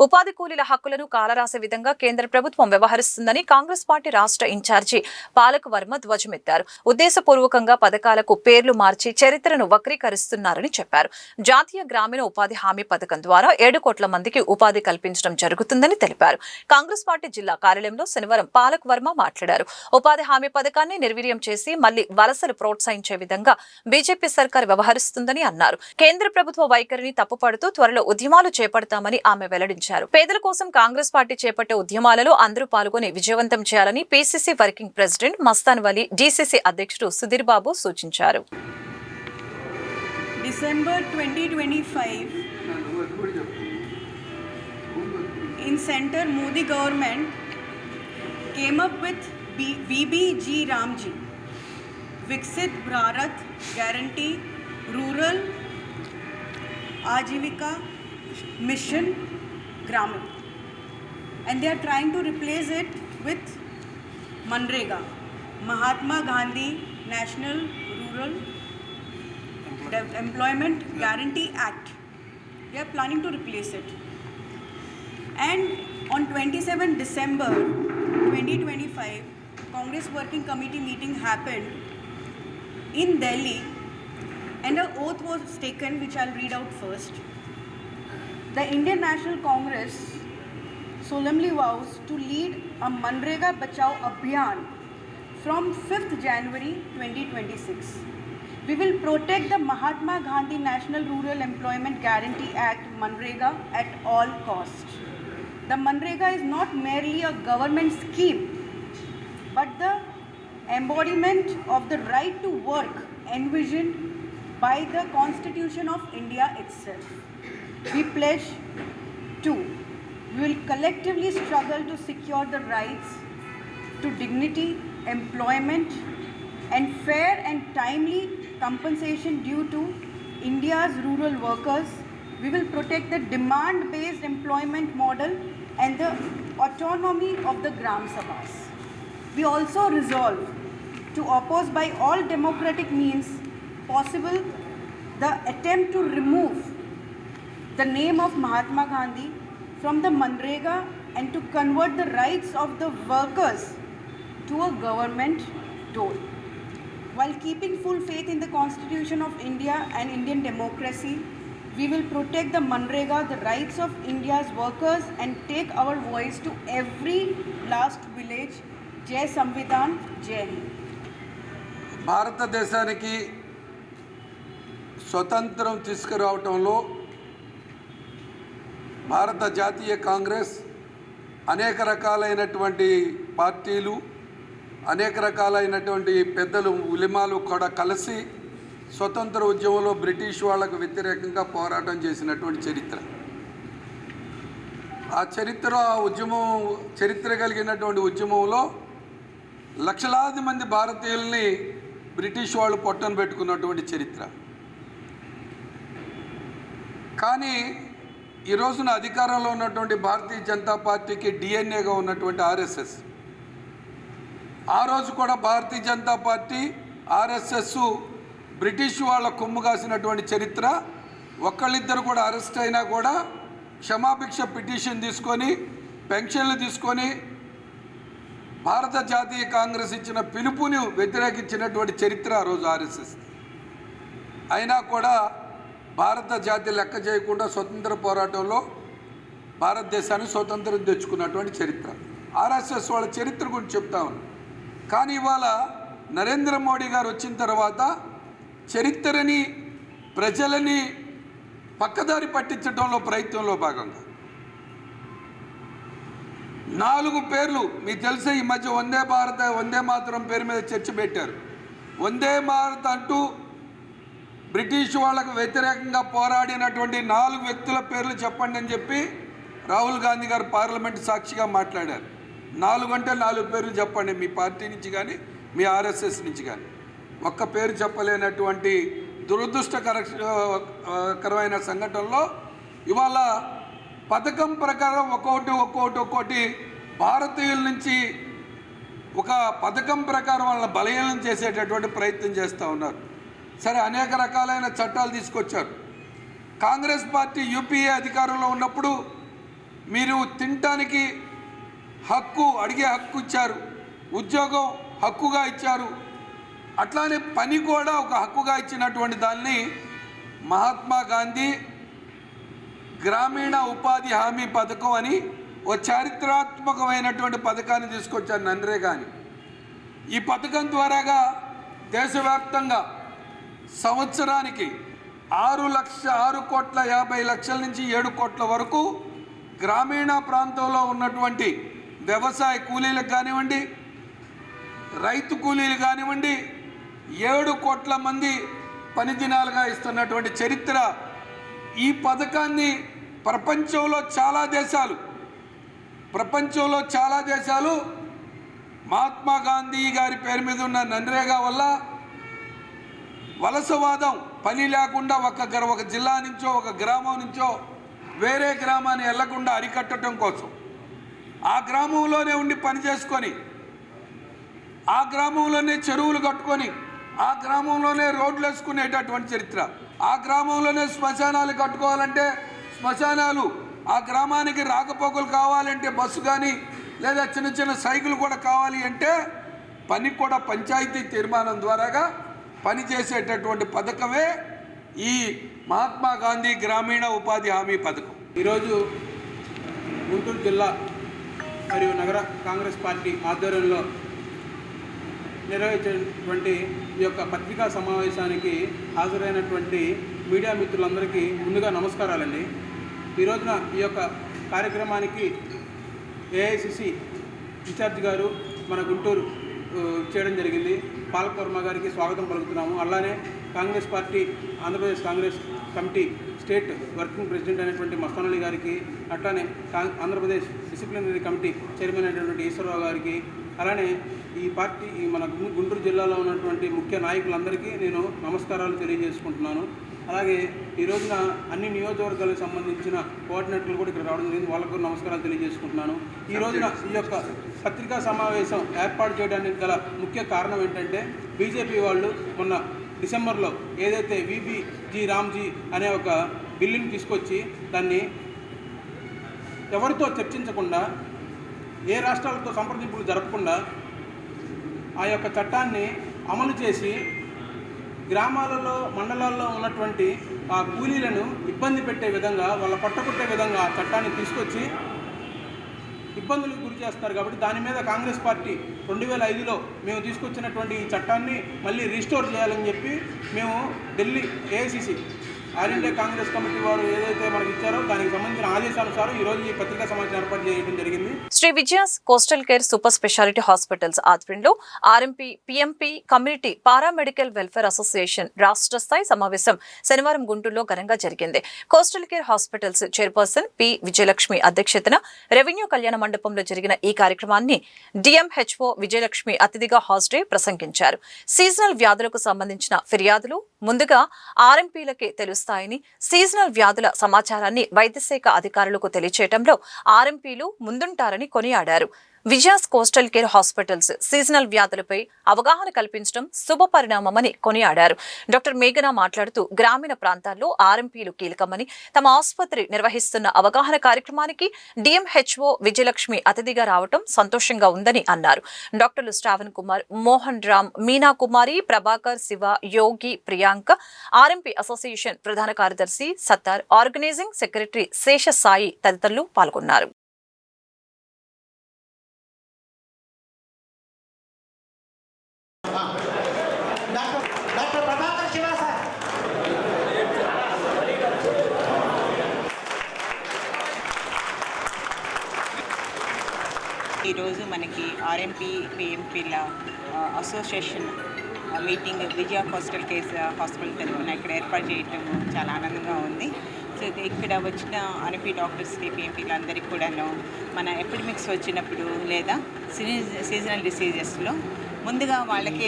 ఉపాధి కూలీల హక్కులను కాలరాసే విధంగా కేంద్ర ప్రభుత్వం వ్యవహరిస్తుందని కాంగ్రెస్ పార్టీ రాష్ట్ర ఇన్ఛార్జి పాలక వర్మ ధ్వజమెత్తారు. ఉద్దేశపూర్వకంగా పథకాలకు పేర్లు మార్చి చరిత్రను వక్రీకరిస్తున్నారని చెప్పారు. జాతీయ గ్రామీణ ఉపాధి హామీ పథకం ద్వారా 7 కోట్ల మందికి ఉపాధి కల్పించడం జరుగుతుందని తెలిపారు. కాంగ్రెస్ పార్టీ జిల్లా కార్యాలయంలో శనివారం పాలక వర్మ మాట్లాడారు. ఉపాధి హామీ పథకాన్ని నిర్వీర్యం చేసి మళ్లీ వలసలు ప్రోత్సహించే విధంగా బీజేపీ సర్కార్ వ్యవహరిస్తుందని అన్నారు. కేంద్ర ప్రభుత్వ వైఖరిని తప్పుపడుతూ త్వరలో ఉద్యమాలు చేపడతామని ఆమె వెల్లడించారు. పేదల కోసం కాంగ్రెస్ పార్టీ చేపట్టే ఉద్యమాలలో అందరూ పాల్గొని విజయవంతం చేయాలని PCC working president Mastan Vali, DCC అధ్యక్షుడు సుధీర్ బాబు సూచించారు. December 2025, in center Modi government came up with VBG Ramji, Viksit Bharat Guarantee Rural Ajivika Mission Gramin, and they are trying to replace it with Manrega, Mahatma Gandhi National Rural Employment Guarantee Act. They are planning to replace it. And on 27 December 2025, Congress Working Committee meeting happened in Delhi, and an oath was taken, which I'll read out first. The Indian National Congress solemnly vows to lead a Manrega Bachao Abhiyan from 5th January 2026. We will protect the Mahatma Gandhi National Rural Employment Guarantee Act, Manrega, at all costs. The Manrega is not merely a government scheme, but the embodiment of the right to work envisioned by the Constitution of India itself. We pledge to, we will collectively struggle to secure the rights to dignity, employment, and fair and timely compensation due to India's rural workers. We will protect the demand-based employment model and the autonomy of the Gram Sabhas. We also resolve to oppose by all democratic means possible the attempt to remove the name of Mahatma Gandhi from the Manrega and to convert the rights of the workers to a government dole. While keeping full faith in the Constitution of India and Indian democracy, we will protect the Manrega, the rights of India's workers, and take our voice to every last village. Jai Samvidhan, Jai Hind. భారతదేశానికి స్వతంత్రం తీసుకురావటంలో భారత జాతీయ కాంగ్రెస్ అనేక రకాలైనటువంటి పార్టీలు, అనేక రకాలైనటువంటి పెద్దలు, ఉలిమాలు కూడా కలిసి స్వతంత్ర ఉద్యమంలో బ్రిటిష్ వాళ్లకు వ్యతిరేకంగా పోరాటం చేసినటువంటి చరిత్ర. ఆ చరిత్ర కలిగినటువంటి ఉద్యమంలో లక్షలాది మంది భారతీయుల్ని బ్రిటిష్ వాళ్ళు పొట్టను పెట్టుకున్నటువంటి చరిత్ర. కానీ ఈ రోజున అధికారంలో ఉన్నటువంటి భారతీయ జనతా పార్టీకి డిఎన్ఏగా ఉన్నటువంటి ఆర్ఎస్ఎస్, ఆ రోజు కూడా Bharatiya Janata party RSS British వాళ్ళ కొమ్ము కాసినటువంటి చరిత్ర. ఒక్కళ్ళిద్దరు కూడా అరెస్ట్ అయినా కూడా క్షమాభిక్ష పిటిషన్ తీసుకొని పెన్షన్లు తీసుకొని భారత జాతీయ కాంగ్రెస్ ఇచ్చిన పిలుపుని వ్యతిరేకించినటువంటి చరిత్ర ఆ రోజు ఆర్ఎస్ఎస్. అయినా కూడా భారత జాతి లెక్క చేయకుండా స్వతంత్ర పోరాటంలో భారతదేశాన్ని స్వతంత్రం తెచ్చుకున్నటువంటి చరిత్ర ఆర్ఎస్ఎస్ వాళ్ళ చరిత్ర గురించి చెప్తా ఉన్నాను. కానీ ఇవాళ నరేంద్ర మోడీ గారు వచ్చిన తర్వాత చరిత్రని ప్రజలని పక్కదారి పట్టించడంలో ప్రయత్నంలో భాగంగా 4 పేర్లు మీకు తెలిసే ఈ మధ్య వందే భారత్ వందే మాతరం పేరు మీద చర్చ పెట్టారు. వందే భారత్ అంటూ బ్రిటిష్ వాళ్ళకు వ్యతిరేకంగా పోరాడినటువంటి 4 వ్యక్తుల పేర్లు చెప్పండి అని చెప్పి రాహుల్ గాంధీ గారు పార్లమెంట్ సాక్షిగా మాట్లాడారు. 4 అంటే 4 పేర్లు చెప్పండి, మీ పార్టీ నుంచి కానీ మీ ఆర్ఎస్ఎస్ నుంచి కానీ. ఒక్క పేరు చెప్పలేనటువంటి దురదృష్టకరమైన సంఘటనలో ఇవాళ పథకం ప్రకారం ఒక్కొక్కటి భారతీయుల నుంచి ఒక పథకం ప్రకారం వాళ్ళని బలహీనం చేసేటటువంటి ప్రయత్నం చేస్తూ ఉన్నారు. సరే, అనేక రకాలైన చట్టాలు తీసుకొచ్చారు. కాంగ్రెస్ పార్టీ యూపీఏ అధికారంలో ఉన్నప్పుడు మీరు తినటానికి హక్కు, అడిగే హక్కు ఇచ్చారు, ఉద్యోగం హక్కుగా ఇచ్చారు, అట్లానే పని కూడా ఒక హక్కుగా ఇచ్చినటువంటి దాన్ని మహాత్మా గాంధీ గ్రామీణ ఉపాధి హామీ పథకం అని ఓ చారిత్రాత్మకమైనటువంటి పథకాన్ని తీసుకొచ్చారు, నన్రేగా అని. ఈ పథకం ద్వారాగా దేశవ్యాప్తంగా సంవత్సరానికి 6,50,00,000 నుంచి 7 కోట్ల వరకు గ్రామీణ ప్రాంతంలో ఉన్నటువంటి వ్యవసాయ కూలీలకు కానివ్వండి, రైతు కూలీలు కానివ్వండి 7 కోట్ల మంది పని దినాలుగా ఇస్తున్నటువంటి చరిత్ర. ఈ పథకాన్ని ప్రపంచంలో చాలా దేశాలు మహాత్మా గాంధీ గారి పేరు మీద ఉన్న నన్రేగా వల్ల వలసవాదం, పని లేకుండా ఒక జిల్లా నుంచో ఒక గ్రామం నుంచో వేరే గ్రామాన్ని వెళ్లకుండా అరికట్టడం కోసం ఆ గ్రామంలోనే ఉండి పని చేసుకొని, ఆ గ్రామంలోనే చెరువులు కట్టుకొని, ఆ గ్రామంలోనే రోడ్లు వేసుకునేటటువంటి చరిత్ర. ఆ గ్రామంలోనే శ్మశానాలు కట్టుకోవాలంటే శ్మశానాలు, ఆ గ్రామానికి రాకపోకలు కావాలంటే బస్సు కానీ లేదా చిన్న చిన్న సైకిల్ కూడా కావాలి అంటే పని కూడా పంచాయతీ తీర్మానం ద్వారాగా పనిచేసేటటువంటి పథకమే ఈ మహాత్మా గాంధీ గ్రామీణ ఉపాధి హామీ పథకం. ఈరోజు గుంటూరు జిల్లా మరియు నగర కాంగ్రెస్ పార్టీ ఆధ్వర్యంలో నిర్వహించినటువంటి ఈ యొక్క పత్రికా సమావేశానికి హాజరైనటువంటి మీడియా మిత్రులందరికీ ముందుగా నమస్కారాలండి. ఈ రోజున ఈ యొక్క కార్యక్రమానికి ఏఐసిసి ఇన్ఛార్జ్ గారు మన గుంటూరు చేయడం జరిగింది. పాలక వర్మ గారికి స్వాగతం పలుకుతున్నాము. అలానే Congress party Andhra Pradesh Congress committee state working president అయినటువంటి మస్తాన్ అలీ గారికి, అట్లానే ఆంధ్రప్రదేశ్ డిసిప్లినరీ కమిటీ చైర్మన్ అయినటువంటి ఈశ్వరరావు గారికి, అలానే ఈ పార్టీ మన గుంటూరు జిల్లాలో ఉన్నటువంటి ముఖ్య నాయకులందరికీ నేను నమస్కారాలు తెలియజేసుకుంటున్నాను. అలాగే ఈ రోజున అన్ని నియోజకవర్గాలకు సంబంధించిన కోఆర్డినేటర్లు కూడా ఇక్కడ రావడం జరిగింది, వాళ్ళకు నమస్కారాలు తెలియజేసుకుంటున్నాను. ఈ రోజున ఈ యొక్క పత్రికా సమావేశం ఏర్పాటు చేయడానికి గల ముఖ్య కారణం ఏంటంటే, బీజేపీ వాళ్ళు మొన్న డిసెంబర్లో ఏదైతే విబిజీ రామ్జీ అనే ఒక బిల్లుని తీసుకొచ్చి దాన్ని ఎవరితో చర్చించకుండా, ఏ రాష్ట్రాలతో సంప్రదింపులు జరపకుండా ఆ యొక్క చట్టాన్ని అమలు చేసి గ్రామాలలో మండలాల్లో ఉన్నటువంటి ఆ కూలీలను ఇబ్బంది పెట్టే విధంగా, వాళ్ళ పట్టకొట్టే విధంగా ఆ చట్టాన్ని తీసుకొచ్చి ఇబ్బందులకు గురి చేస్తారు. కాబట్టి దాని మీద కాంగ్రెస్ పార్టీ 2005లో మేము తీసుకొచ్చినటువంటి ఈ చట్టాన్ని మళ్ళీ రీస్టోర్ చేయాలని చెప్పి మేము Delhi AICC all India Congress committee వారు ఏదైతే మనకి ఇచ్చారో దానికి సంబంధించిన ఆదేశానుసారం ఈ రోజు ఈ పత్రికా సమావేశం ఏర్పాటు చేయడం జరిగింది. Sri Vijayas coastal care super speciality hospitals ఆధ్వర్యంలో RMP PMP community paramedical welfare association రాష్ట్ర స్థాయి సమావేశం శనివారం గుంటూరులో ఘనంగా జరిగింది. Coastal care hospitals chairperson P Vijayalakshmi అధ్యక్షతన రెవెన్యూ కళ్యాణ మండపంలో జరిగిన ఈ కార్యక్రమాన్ని డిఎంహెచ్ఓ విజయలక్ష్మి అతిథిగా హాజరై ప్రసంగించారు. సీజనల్ వ్యాధులకు సంబంధించిన ఫిర్యాదులు ముందుగా ఆర్ఎంపీలకే తెలుస్తాయి. కలుస్తాయని, సీజనల్ వ్యాధుల సమాచారాన్ని వైద్యశాఖ అధికారులకు తెలియచేయడంలో ఆర్ఎంపీలు ముందుంటారని కొనియాడారు. Vijayas coastal care hospitals seasonal వ్యాధులపై అవగాహన కల్పించడం శుభపరిణామమని కొనియాడారు. డాక్టర్ మేఘన మాట్లాడుతూ గ్రామీణ ప్రాంతాల్లో ఆర్ఎంపీలు కీలకమని, తమ ఆసుపత్రి నిర్వహిస్తున్న అవగాహన కార్యక్రమానికి డిఎంహెచ్ఓ విజయలక్ష్మి అతిథిగా రావడం సంతోషంగా ఉందని అన్నారు. డాక్టర్లు శ్రావణ్ కుమార్, మోహన్ రామ్, మీనా కుమారి, ప్రభాకర్, శివ, యోగి, ప్రియాంక, ఆర్ఎంపీ అసోసియేషన్ ప్రధాన కార్యదర్శి సత్తార్, ఆర్గనైజింగ్ సెక్రటరీ శేష సాయి తదితరులు పాల్గొన్నారు. ఈరోజు మనకి ఆర్ఎంపీ పిఎంపీల అసోసియేషన్ మీటింగ్ విజయ కోస్టల్ కేర్ హాస్పిటల్ తరఫున ఇక్కడ ఏర్పాటు చేయడం చాలా ఆనందంగా ఉంది. సో ఇక్కడ వచ్చిన ఆర్ఎంపీ డాక్టర్స్కి, పిఎంపీలందరికీ కూడాను మన ఎపిడమిక్స్ వచ్చినప్పుడు లేదా సీజనల్ డిసీజెస్లో ముందుగా వాళ్ళకి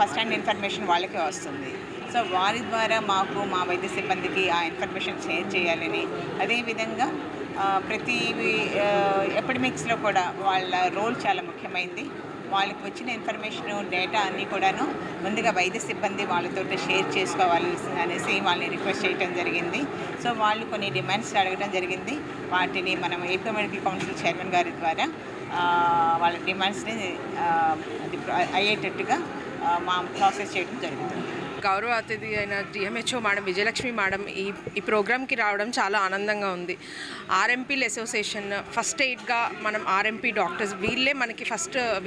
ఫస్ట్ హ్యాండ్ ఇన్ఫర్మేషన్ వాళ్ళకే వస్తుంది. సో వారి ద్వారా మాకు, మా వైద్య సిబ్బందికి ఆ ఇన్ఫర్మేషన్ షేర్ చేయాలని, అదేవిధంగా ప్రతి ఎపిడమిక్స్లో కూడా వాళ్ళ రోల్ చాలా ముఖ్యమైనది. వాళ్ళకి వచ్చిన ఇన్ఫర్మేషన్, డేటా అన్నీ కూడాను ముందుగా వైద్య సిబ్బంది వాళ్ళతో షేర్ చేసుకోవాలి అనేసి వాళ్ళని రిక్వెస్ట్ చేయడం జరిగింది. సో వాళ్ళు కొన్ని డిమాండ్స్ అడగడం జరిగింది. వాటిని మనం ఏపీ మెడికల్ కౌన్సిల్ చైర్మన్ గారి ద్వారా వాళ్ళ డిమాండ్స్ని అయ్యేటట్టుగా మా ప్రాసెస్ చేయడం జరుగుతుంది. గౌరవ అతిథి అయిన డిఎంహెచ్ఓ మేడం విజయలక్ష్మి మేడం ఈ ప్రోగ్రామ్కి రావడం చాలా ఆనందంగా ఉంది. ఆర్ఎంపీల అసోసియేషన్ ఫస్ట్ ఎయిడ్గా మనం ఆర్ఎంపీ డాక్టర్స్ వీళ్ళే మనకి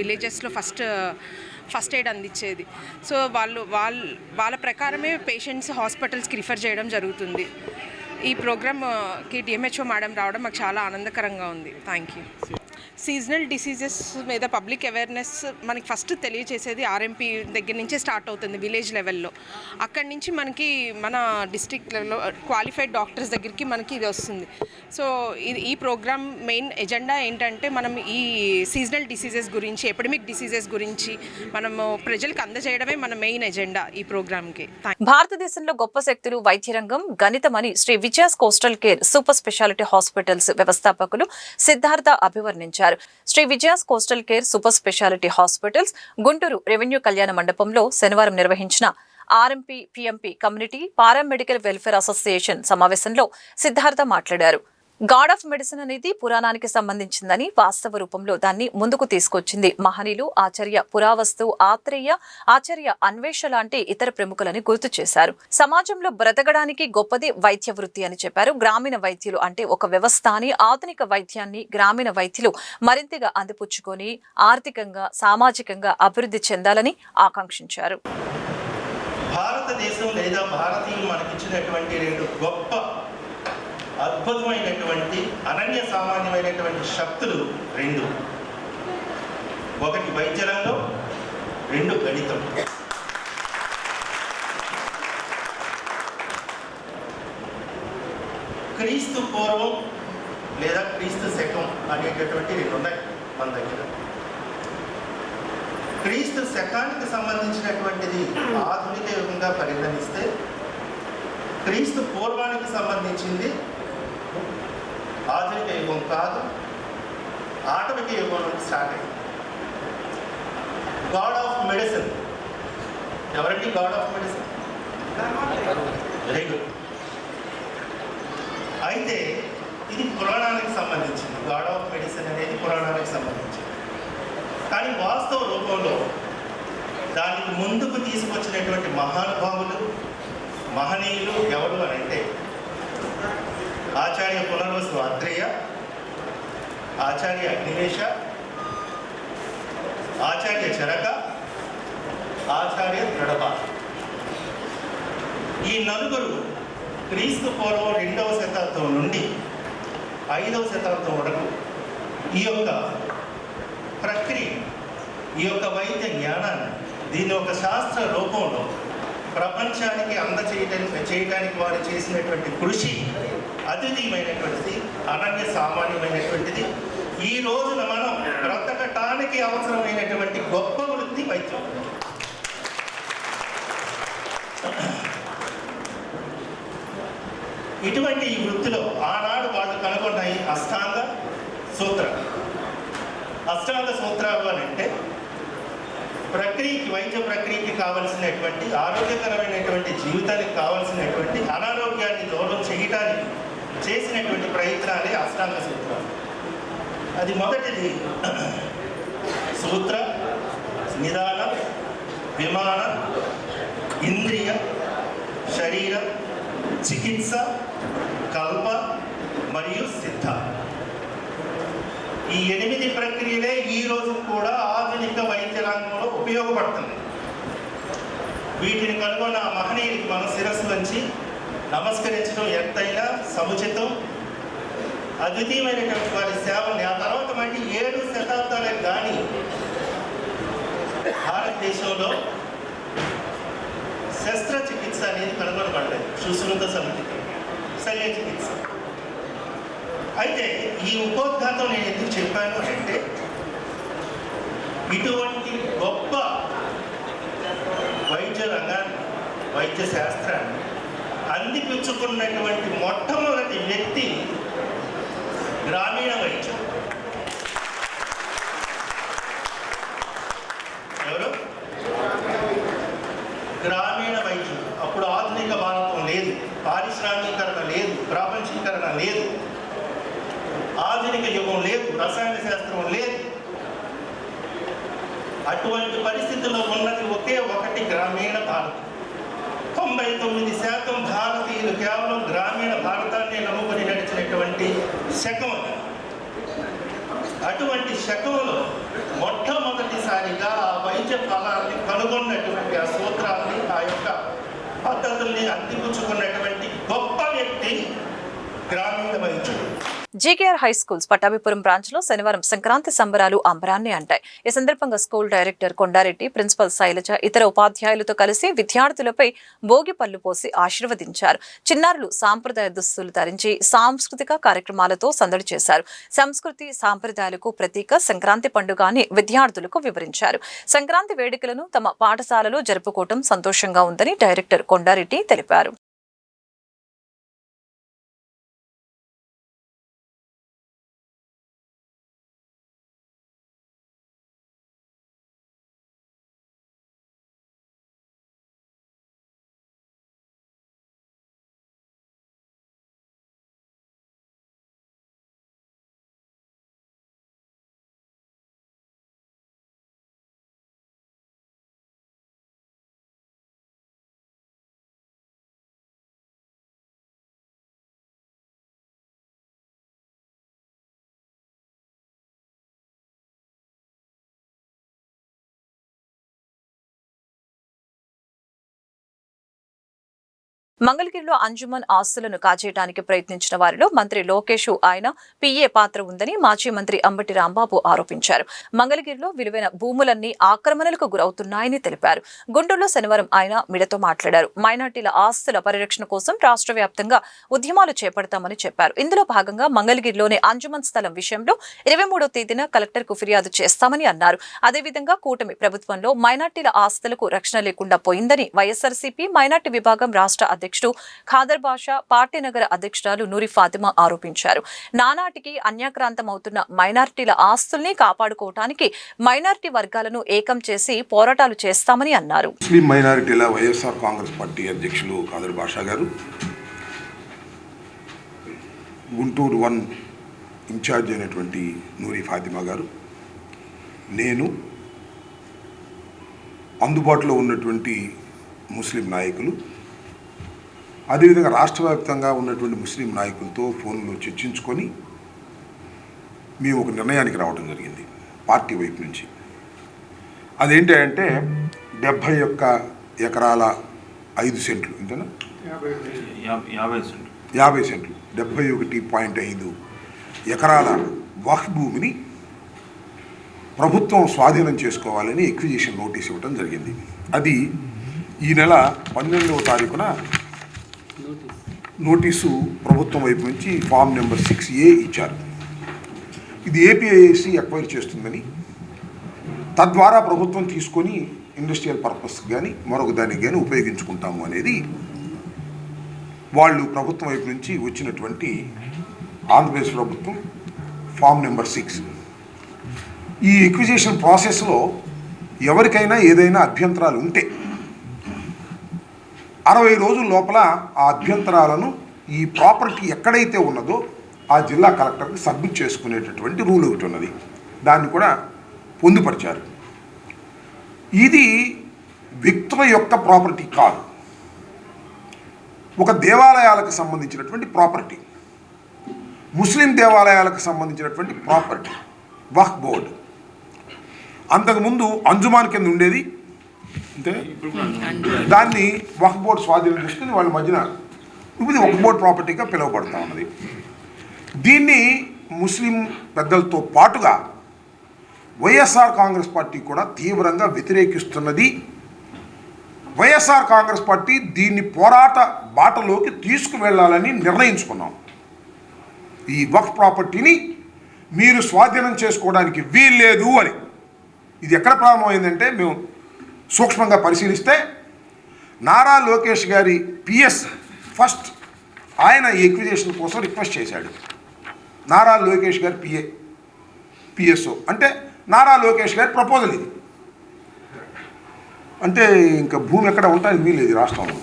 విలేజెస్లో ఫస్ట్ ఎయిడ్ అందించేది. సో వాళ్ళ ప్రకారమే పేషెంట్స్ హాస్పిటల్స్కి రిఫర్ చేయడం జరుగుతుంది. ఈ ప్రోగ్రామ్కి డిఎంహెచ్ఓ మేడం రావడం మాకు చాలా ఆనందకరంగా ఉంది. Thank you. సీజనల్ డిసీజెస్ మీద పబ్లిక్ అవేర్నెస్ మనకి ఫస్ట్ తెలియచేసేది ఆర్ఎంపీ దగ్గర నుంచే స్టార్ట్ అవుతుంది, విలేజ్ లెవెల్లో. అక్కడి నుంచి మనకి మన డిస్ట్రిక్ట్ లెవెల్లో క్వాలిఫైడ్ డాక్టర్స్ దగ్గరికి మనకి ఇది వస్తుంది. సో ఈ ప్రోగ్రామ్ మెయిన్ ఎజెండా ఏంటంటే మనం ఈ సీజనల్ డిసీజెస్ గురించి, ఎపిడమిక్ డిసీజెస్ గురించి మనము ప్రజలకు అందజేయడమే మన మెయిన్ ఎజెండా ఈ ప్రోగ్రామ్కి. భారతదేశంలో గొప్ప శక్తులు వైద్య రంగం గణితమని Sri Vijayas coastal care super speciality hospitals వ్యవస్థాపకులు సిద్ధార్థ అభివర్ణించారు. Sri Vijayas coastal care super speciality hospitals Guntur revenue కళ్యాణ మండపంలో శనివారం నిర్వహించిన RMP PMP community paramedical welfare association సమావేశంలో సిద్ధార్థ మాట్లాడారు. గాడ్ ఆఫ్ మెడిసిన్ అనేది పురాణానికి సంబంధించిందని, వాస్తవ రూపంలో దాన్ని ముందుకు తీసుకొచ్చింది మహనీయులు ఆచార్య పురావస్తు, ఆత్రేయ, ఆచార్య అన్వేష లాంటి ఇతర ప్రముఖులని గుర్తు చేశారు. సమాజంలో బ్రతకడానికి గొప్పది వైద్య వృత్తి అని చెప్పారు. గ్రామీణ వైద్యులు అంటే ఒక వ్యవస్థ అని, ఆధునిక వైద్యాన్ని గ్రామీణ వైద్యులు మరింతగా అందిపుచ్చుకొని ఆర్థికంగా, సామాజికంగా అభివృద్ధి చెందాలని ఆకాంక్షించారు. భారతదేశం లేదా భారతీయులు మనకిచ్చినటువంటి రెండు గొప్ప అద్భుతమైనటువంటి అనన్య సామాన్యమైనటువంటి శక్తులు రెండు. ఒకటి వైద్య రంగం, రెండు గణితం. క్రీస్తు పూర్వం లేదా క్రీస్తు శకం అనేటటువంటి రెండు ఉన్నాయి మన దగ్గర. క్రీస్తు శకానికి సంబంధించినటువంటిది ఆధునిక యుగంగా పరిగణిస్తే, క్రీస్తు పూర్వానికి సంబంధించింది ఆధునిక యుగం కాదు, ఆటవిక యుగం నుండి స్టార్ట్ అయింది. గాడ్ ఆఫ్ మెడిసిన్ ఎవరండి? God of medicine very good. అయితే ఇది పురాణానికి సంబంధించింది. గాడ్ ఆఫ్ మెడిసిన్ అనేది పురాణానికి సంబంధించింది. కానీ వాస్తవ రూపంలో దానికి ముందుకు తీసుకొచ్చినటువంటి మహానుభావులు, మహనీయులు ఎవరు అని అంటే ఆచార్య పునర్వసు ఆత్రేయ, ఆచార్య అగ్నివేశ, ఆచార్య చరక, ఆచార్య దృఢప. ఈ నలుగురు క్రీస్తు పూర్వం 2వ శతాబ్దం నుండి 5వ శతాబ్దం వరకు ఈ యొక్క ప్రక్రియ, ఈ యొక్క వైద్య జ్ఞానాన్ని, దీని ఒక శాస్త్ర రూపంలో ప్రపంచానికి చేయడానికి వారు చేసినటువంటి కృషి అద్వితీయమైనటువంటిది, అనన్య సామాన్యమైనటువంటిది. ఈ రోజున మనం బ్రతకటానికి అవసరమైనటువంటి గొప్ప వృత్తి వైద్యం. ఇటువంటి ఈ వృత్తిలో ఆనాడు వాళ్ళు కనుగొన్న ఈ అష్టాంగ సూత్రాలు. అష్టాంగ సూత్రాలు అని అంటే ప్రక్రియకి, వైద్య ప్రక్రియకి కావలసినటువంటి ఆరోగ్యకరమైనటువంటి జీవితానికి కావలసినటువంటి అనారోగ్యాన్ని దూరం చేయడానికి చేసినటువంటి ప్రయత్నాలే అష్టాంగ సూత్రాలు. అది మొదటిది సూత్ర, నిదాన, విమాన, ఇంద్రియ, శరీర, చికిత్స, కల్ప మరియు సిద్ధ. ఈ 8 ప్రక్రియలే ఈ రోజు కూడా ఆధునిక వైద్య రంగంలో ఉపయోగపడుతుంది. వీటిని కనుగొన్న ఆ మహనీయుడికి మనం శిరస్సు వంచి నమస్కరించడం ఎంతైనా సముచితం. అద్వితీయమైనటువంటి వారి సేవల్ని ఆ తర్వాత మళ్ళీ 7 శతాబ్దాలకు కానీ భారతదేశంలో శస్త్రచికిత్స అనేది కనుగొనబడలేదు. సుశ్రుత సమితి శల్య చికిత్స. అయితే ఈ ఉపోద్ఘాతం నేను ఎందుకు చెప్పాను అంటే ఇటువంటి గొప్ప వైద్య రంగాన్ని, వైద్య శాస్త్రాన్ని అందిపుచ్చుకున్నటువంటి మొట్టమొదటి వ్యక్తి గ్రామీణ వైద్యం. ఎవరు? గ్రామీణ వైద్యం. అప్పుడు ఆధునిక భారతం లేదు, పారిశ్రామీకరణ లేదు, ప్రాపంచీకరణ లేదు, ఆధునిక యుగం లేదు, రసాయన శాస్త్రం లేదు. అటువంటి పరిస్థితుల్లో ఉన్నది ఒకే ఒకటి గ్రామీణ భారతం. 99% భారతీయులు కేవలం గ్రామీణ భారతాన్ని నమ్ముకొని నడిచినటువంటి శకం. అటువంటి శకంలో మొట్టమొదటిసారిగా ఆ వైద్య ఫలాన్ని కనుగొన్నటువంటి, ఆ సూత్రాన్ని, ఆ యొక్క పద్ధతుల్ని అందిపుచ్చుకున్నటువంటి గొప్ప వ్యక్తి గ్రామీణ వైద్యుడు. GKR high schools Pattabhipuram branch లో శనివారం సంక్రాంతి సంబరాలు అంబరాన్ని అంటాయి. ఈ సందర్భంగా school director Kondareddy, principal Sailaja, ఇతర ఉపాధ్యాయులతో కలిసి విద్యార్థులపై భోగి పళ్లు పోసి ఆశీర్వదించారు. చిన్నారులు సాంప్రదాయ దుస్తులు ధరించి సాంస్కృతిక కార్యక్రమాలతో సందడి చేశారు. సంస్కృతి సాంప్రదాయాలకు ప్రతీక సంక్రాంతి పండుగ అని విద్యార్థులకు వివరించారు. సంక్రాంతి వేడుకలను తమ పాఠశాలలో జరుపుకోవటం సంతోషంగా ఉందని డైరెక్టర్ కొండారెడ్డి తెలిపారు. మంగళగిరిలో అంజుమన్ ఆస్తులను కాజేయడానికి ప్రయత్నించిన వారిలో మంత్రి లోకేష్ ఆయన పిఏ పాత్ర ఉందని మాజీ మంత్రి అంబటి రాంబాబు ఆరోపించారు. మంగళగిరిలో విలువైన భూములన్నీ ఆక్రమణలకు గురవుతున్నాయని తెలిపారు. గుంటూరులో శనివారం ఆయన మీడియాతో మాట్లాడారు. మైనార్టీల ఆస్తుల పరిరక్షణ కోసం రాష్ట్ర వ్యాప్తంగా ఉద్యమాలు చేపడతామని చెప్పారు. ఇందులో భాగంగా మంగళగిరిలోని అంజుమన్ స్థలం విషయంలో 23వ తేదీన కలెక్టర్కు ఫిర్యాదు చేస్తామని అన్నారు. అదేవిధంగా కూటమి ప్రభుత్వంలో మైనార్టీల ఆస్తులకు రక్షణ లేకుండా పోయిందని వైఎస్ఆర్సీపీ మైనార్టీ విభాగం రాష్ట్ర అధ్యక్షుడు ఖాదర్ బాషా, పార్టీ నగర అధ్యక్షురాలు నూరి ఫాతిమా ఆరోపించారు. నానాటికి అన్యాక్రాంతమవుతున్న మైనార్టీల ఆస్తుల్ని కాపాడుకోవడానికి మైనార్టీ వర్గాలను ఏకం చేసి పోరాటాలు చేస్తామని అన్నారు. ముస్లిం మైనారిటీల వైఎస్ఆర్ కాంగ్రెస్ పార్టీ అధ్యక్షులు ఖాదర్ బాషా గారు, గుంటూరు 1 ఇన్ఛార్జ్ అయినటువంటి నూరి ఫాతిమా గారు, నేను అందుబాటులో ఉన్నటువంటి ముస్లిం నాయకులు, అదేవిధంగా రాష్ట్ర వ్యాప్తంగా ఉన్నటువంటి ముస్లిం నాయకులతో ఫోన్లో చర్చించుకొని మేము ఒక నిర్ణయానికి రావడం జరిగింది పార్టీ వైపు నుంచి. అదేంటి అంటే 71 ఎకరాల 5 సెంట్లు, ఇంతేనా, 50 సెంట్లు, 71.5 ఎకరాల వక్ఫ్ భూమిని ప్రభుత్వం స్వాధీనం చేసుకోవాలని ఎక్విజిషన్ నోటీస్ ఇవ్వడం జరిగింది. అది ఈ నెల 12వ తారీఖున నోటీసు ప్రభుత్వం వైపు నుంచి ఫామ్ నెంబర్ 6A ఇచ్చారు. ఇది ఏపీఐఏసీ ఎక్వైర్ చేస్తుందని, తద్వారా ప్రభుత్వం తీసుకొని ఇండస్ట్రియల్ పర్పస్ కానీ మరొక దానికి కానీ ఉపయోగించుకుంటాము అనేది వాళ్ళు ప్రభుత్వం వైపు నుంచి వచ్చినటువంటి ఆంధ్రప్రదేశ్ ప్రభుత్వం ఫామ్ నెంబర్ 6. ఈ ఎక్విజిషన్ ప్రాసెస్లో ఎవరికైనా ఏదైనా అభ్యంతరాలు ఉంటే 60 రోజుల లోపల ఆ అభ్యంతరాలను ఈ ప్రాపర్టీ ఎక్కడైతే ఉన్నదో ఆ జిల్లా కలెక్టర్కి సబ్మిట్ చేసుకునేటటువంటి రూల్ ఒకటి ఉన్నది. దాన్ని కూడా పొందుపరిచారు. ఇది వ్యక్తుల యొక్క ప్రాపర్టీ కాదు, ఒక దేవాలయాలకు సంబంధించినటువంటి ప్రాపర్టీ, ముస్లిం దేవాలయాలకు సంబంధించినటువంటి ప్రాపర్టీ. వక్ఫ్ బోర్డు అంతకుముందు అంజుమాన్ కింద ఉండేది, అంతే, దాన్ని వక్ఫ్ బోర్డు స్వాధీనం చేసుకుని వాళ్ళ మధ్యన ఇది వక్ఫ్ బోర్డు ప్రాపర్టీగా పిలువబడుతూ ఉన్నది. దీన్ని ముస్లిం పెద్దలతో పాటుగా వైఎస్ఆర్ కాంగ్రెస్ పార్టీ కూడా తీవ్రంగా వ్యతిరేకిస్తున్నది. వైఎస్ఆర్ కాంగ్రెస్ పార్టీ దీన్ని పోరాట బాటలోకి తీసుకువెళ్ళాలని నిర్ణయించుకున్నాం. ఈ వక్ఫ్ ప్రాపర్టీని మీరు స్వాధీనం చేసుకోవడానికి వీల్లేదు అని. ఇది ఎక్కడ ప్రారంభమైందంటే, మేము సూక్ష్మంగా పరిశీలిస్తే నారా లోకేష్ గారి పిఎస్ ఫస్ట్ ఆయన ఎక్విజిషన్ కోసం రిక్వెస్ట్ చేశాడు. నారా లోకేష్ గారి పిఎస్ఓ అంటే నారా లోకేష్ గారి ప్రపోజల్ ఇది. అంటే ఇంకా భూమి ఎక్కడ ఉంటానికి వీలేదు రాష్ట్రంలో.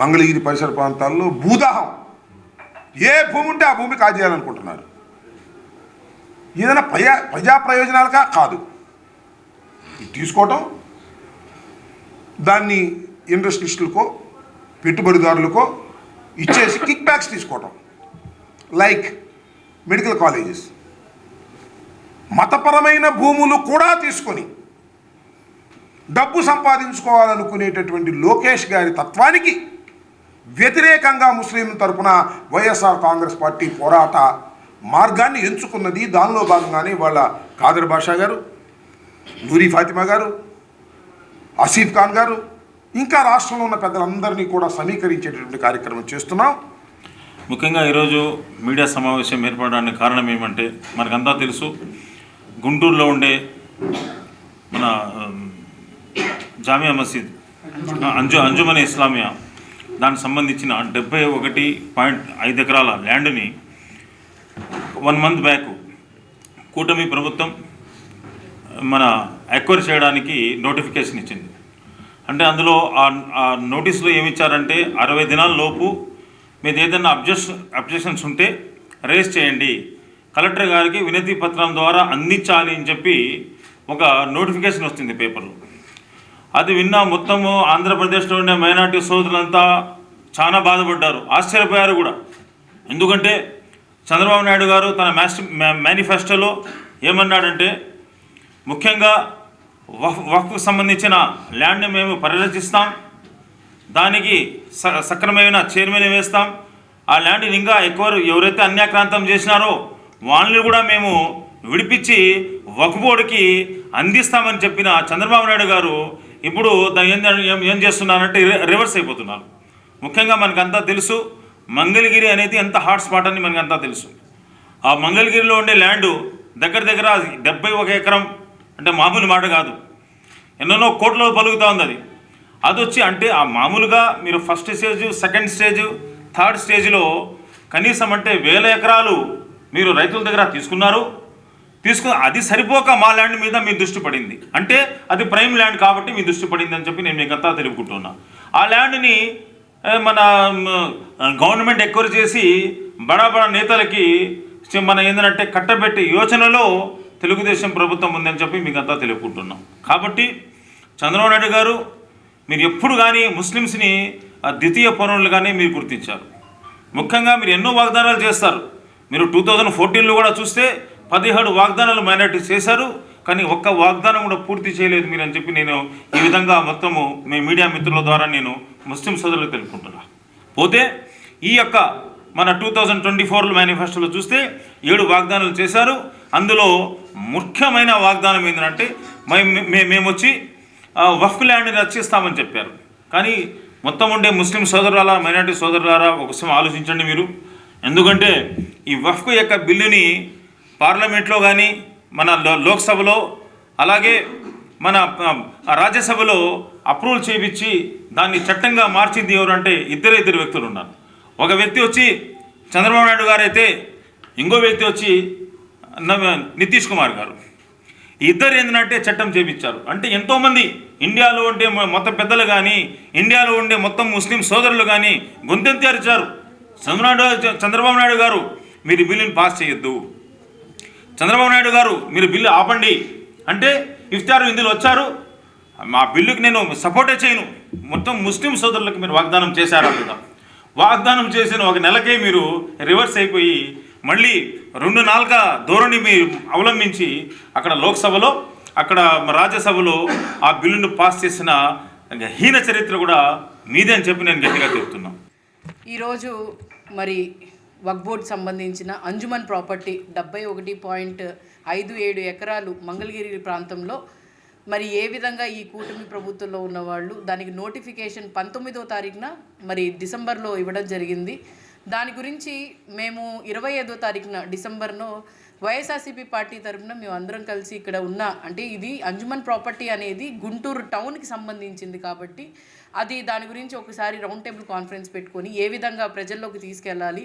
మంగళగిరి పరిసర ప్రాంతాల్లో భూదాహం, ఏ భూమి ఉంటే ఆ భూమి కాజేయాలనుకుంటున్నారు. ఏదైనా ప్రజా ప్రయోజనాలుగా కాదు, తీసుకోవటం, దాన్ని ఇండస్ట్రియలిస్టులకో పెట్టుబడిదారులకో ఇచ్చేసి కిక్ బ్యాక్స్ తీసుకోవటం, లైక్ మెడికల్ కాలేజెస్. మతపరమైన భూములు కూడా తీసుకొని డబ్బు సంపాదించుకోవాలనుకునేటటువంటి లోకేష్ గారి తత్వానికి వ్యతిరేకంగా ముస్లింల తరపున వైఎస్ఆర్ కాంగ్రెస్ పార్టీ పోరాట మార్గాన్ని ఎంచుకున్నది. దానిలో భాగంగానే వాళ్ళ ఖాదర్ బాషా గారు, నూరి ఫాతిమా గారు, ఆసిఫ్ ఖాన్ గారు, ఇంకా రాష్ట్రంలో ఉన్న పెద్దలందరినీ కూడా సమీకరించేటటువంటి కార్యక్రమం చేస్తున్నాం. ముఖ్యంగా ఈరోజు మీడియా సమావేశం ఏర్పడడానికి కారణం ఏమంటే, మనకంతా తెలుసు, గుంటూరులో ఉండే మన జామియా మసీద్ అంజుమన్ ఇస్లామియా దానికి సంబంధించిన 71.5 ఎకరాల ల్యాండ్ని 1 మంత్ బ్యాక్ కూటమి ప్రభుత్వం మన ఎక్వైర్ చేయడానికి నోటిఫికేషన్ ఇచ్చింది. అంటే అందులో ఆ నోటీసులో ఏమి ఇచ్చారంటే 60 దినాల లోపు మీరు ఏదైనా అబ్జెక్షన్స్ ఉంటే రేస్ చేయండి, కలెక్టర్ గారికి వినతి పత్రం ద్వారా అందించాలి అని చెప్పి ఒక నోటిఫికేషన్ వస్తుంది పేపర్లో. అది విన్నా మొత్తము ఆంధ్రప్రదేశ్లో ఉండే మైనార్టీ సోదరులంతా చాలా బాధపడ్డారు, ఆశ్చర్యపోయారు కూడా. ఎందుకంటే చంద్రబాబు నాయుడు గారు తన మేనిఫెస్టోలో ఏమన్నాడంటే, ముఖ్యంగా వక్ఫ్కు సంబంధించిన ల్యాండ్ని మేము పరిరక్షిస్తాం, దానికి సక్రమమైన చైర్మన్ వేస్తాం, ఆ ల్యాండ్ని ఇంకా ఎవరైతే అన్యాక్రాంతం చేసినారో వాళ్ళని కూడా మేము విడిపించి వక్ఫ్ బోర్డుకి అందిస్తామని చెప్పిన చంద్రబాబు నాయుడు గారు ఇప్పుడు ఏం చేస్తున్నారంటే రివర్స్ అయిపోతున్నారు. ముఖ్యంగా మనకంతా తెలుసు, మంగళగిరి అనేది ఎంత హాట్ స్పాట్ అని మనకంతా తెలుసు. ఆ మంగళగిరిలో ఉండే ల్యాండు దగ్గర 71 ఎకరం అంటే మామూలు మాట కాదు, ఎన్నెన్నో కోట్లలో పలుకుతూ ఉంది. అది వచ్చి అంటే ఆ మామూలుగా మీరు first stage, second stage, third స్టేజ్లో కనీసం అంటే 1000 ఎకరాలు మీరు రైతుల దగ్గర తీసుకుని అది సరిపోక మా ల్యాండ్ మీద మీ దృష్టి పడింది. అంటే అది ప్రైమ్ ల్యాండ్ కాబట్టి మీ దృష్టి పడింది అని చెప్పి నేను మీకంతా తెలుపుకుంటున్నా. ఆ ల్యాండ్ని మన గవర్నమెంట్ ఎక్వైర్ చేసి బడా నేతలకి మన ఏంటంటే కట్టబెట్టే యోచనలో తెలుగుదేశం ప్రభుత్వం ఉందని చెప్పి మీకంతా తెలుపుకుంటున్నాం. కాబట్టి చంద్రబాబు నాయుడు గారు మీరు ఎప్పుడు కానీ ముస్లిమ్స్ని ద్వితీయ పౌరులుగానే మీరు గుర్తించారు. ముఖ్యంగా మీరు ఎన్నో వాగ్దానాలు చేస్తారు. మీరు 2014లో కూడా చూస్తే 17 వాగ్దానాలు మైనార్టీ చేశారు, కానీ ఒక్క వాగ్దానం కూడా పూర్తి చేయలేదు మీరు అని చెప్పి నేను ఈ విధంగా మొత్తము మీ మీడియా మిత్రుల ద్వారా నేను ముస్లిం సోదరులకు తెలుపుకుంటున్నా. పోతే ఈ యొక్క మన 2024 మేనిఫెస్టోలో చూస్తే 7 వాగ్దానాలు చేశారు. అందులో ముఖ్యమైన వాగ్దానం ఏంటంటే మేము వచ్చి వక్ఫ్ ల్యాండ్ని రక్షిస్తామని చెప్పారు. కానీ మొత్తం ఉండే ముస్లిం సోదరుల మైనార్టీ సోదరులారా ఒకసారి ఆలోచించండి మీరు. ఎందుకంటే ఈ వక్ఫ్ యొక్క బిల్లుని పార్లమెంట్లో కానీ మన లోక్సభలో అలాగే మన రాజ్యసభలో అప్రూవల్ చేయించి దాన్ని చట్టంగా మార్చింది ఎవరంటే ఇద్దరు వ్యక్తులు ఉన్నారు. ఒక వ్యక్తి వచ్చి చంద్రబాబు నాయుడు గారు అయితే, ఇంకో వ్యక్తి వచ్చి నితీష్ కుమార్ గారు. ఇద్దరు ఏంటంటే చట్టం చేయించారు. అంటే ఎంతోమంది ఇండియాలో ఉండే మొత్తం పెద్దలు కానీ, ఇండియాలో ఉండే మొత్తం ముస్లిం సోదరులు కానీ గొంతెత్తి అరిచారు, చంద్రబాబు నాయుడు గారు మీరు బిల్లుని పాస్ చేయొద్దు, చంద్రబాబు నాయుడు గారు మీరు బిల్లు ఆపండి అంటే ఇఫ్తార్ ఇందులో వచ్చారు. మా బిల్లుకి నేను సపోర్టే చేయను. మొత్తం ముస్లిం సోదరులకు మీరు వాగ్దానం చేశారా లేదా? వాగ్దానం చేసిన ఒక నెలకే మీరు రివర్స్ అయిపోయి మళ్ళీ 2 నాలుక ధోరణి మీరు అవలంబించి అక్కడ లోక్సభలో, అక్కడ రాజ్యసభలో ఆ బిల్లును పాస్ చేసిన హీన చరిత్ర కూడా మీదే అని చెప్పి నేను గట్టిగా చెప్తున్నాను. ఈరోజు మరి వక్ఫ్ బోర్డ్ సంబంధించిన అంజుమన్ ప్రాపర్టీ 71.57 ఎకరాలు మంగళగిరి ప్రాంతంలో మరి ఏ విధంగా ఈ కూటమి ప్రభుత్వంలో ఉన్నవాళ్ళు దానికి నోటిఫికేషన్ 19వ తారీఖున మరి డిసెంబర్లో ఇవ్వడం జరిగింది. దాని గురించి మేము 25వ తారీఖున డిసెంబర్లో వైఎస్ఆర్సీపీ పార్టీ తరఫున మేము అందరం కలిసి ఇక్కడ ఉన్న, అంటే ఇది అంజుమన్ ప్రాపర్టీ అనేది గుంటూరు టౌన్కి సంబంధించింది కాబట్టి అది దాని గురించి ఒకసారి రౌండ్ టేబుల్ కాన్ఫరెన్స్ పెట్టుకొని ఏ విధంగా ప్రజల్లోకి తీసుకెళ్ళాలి,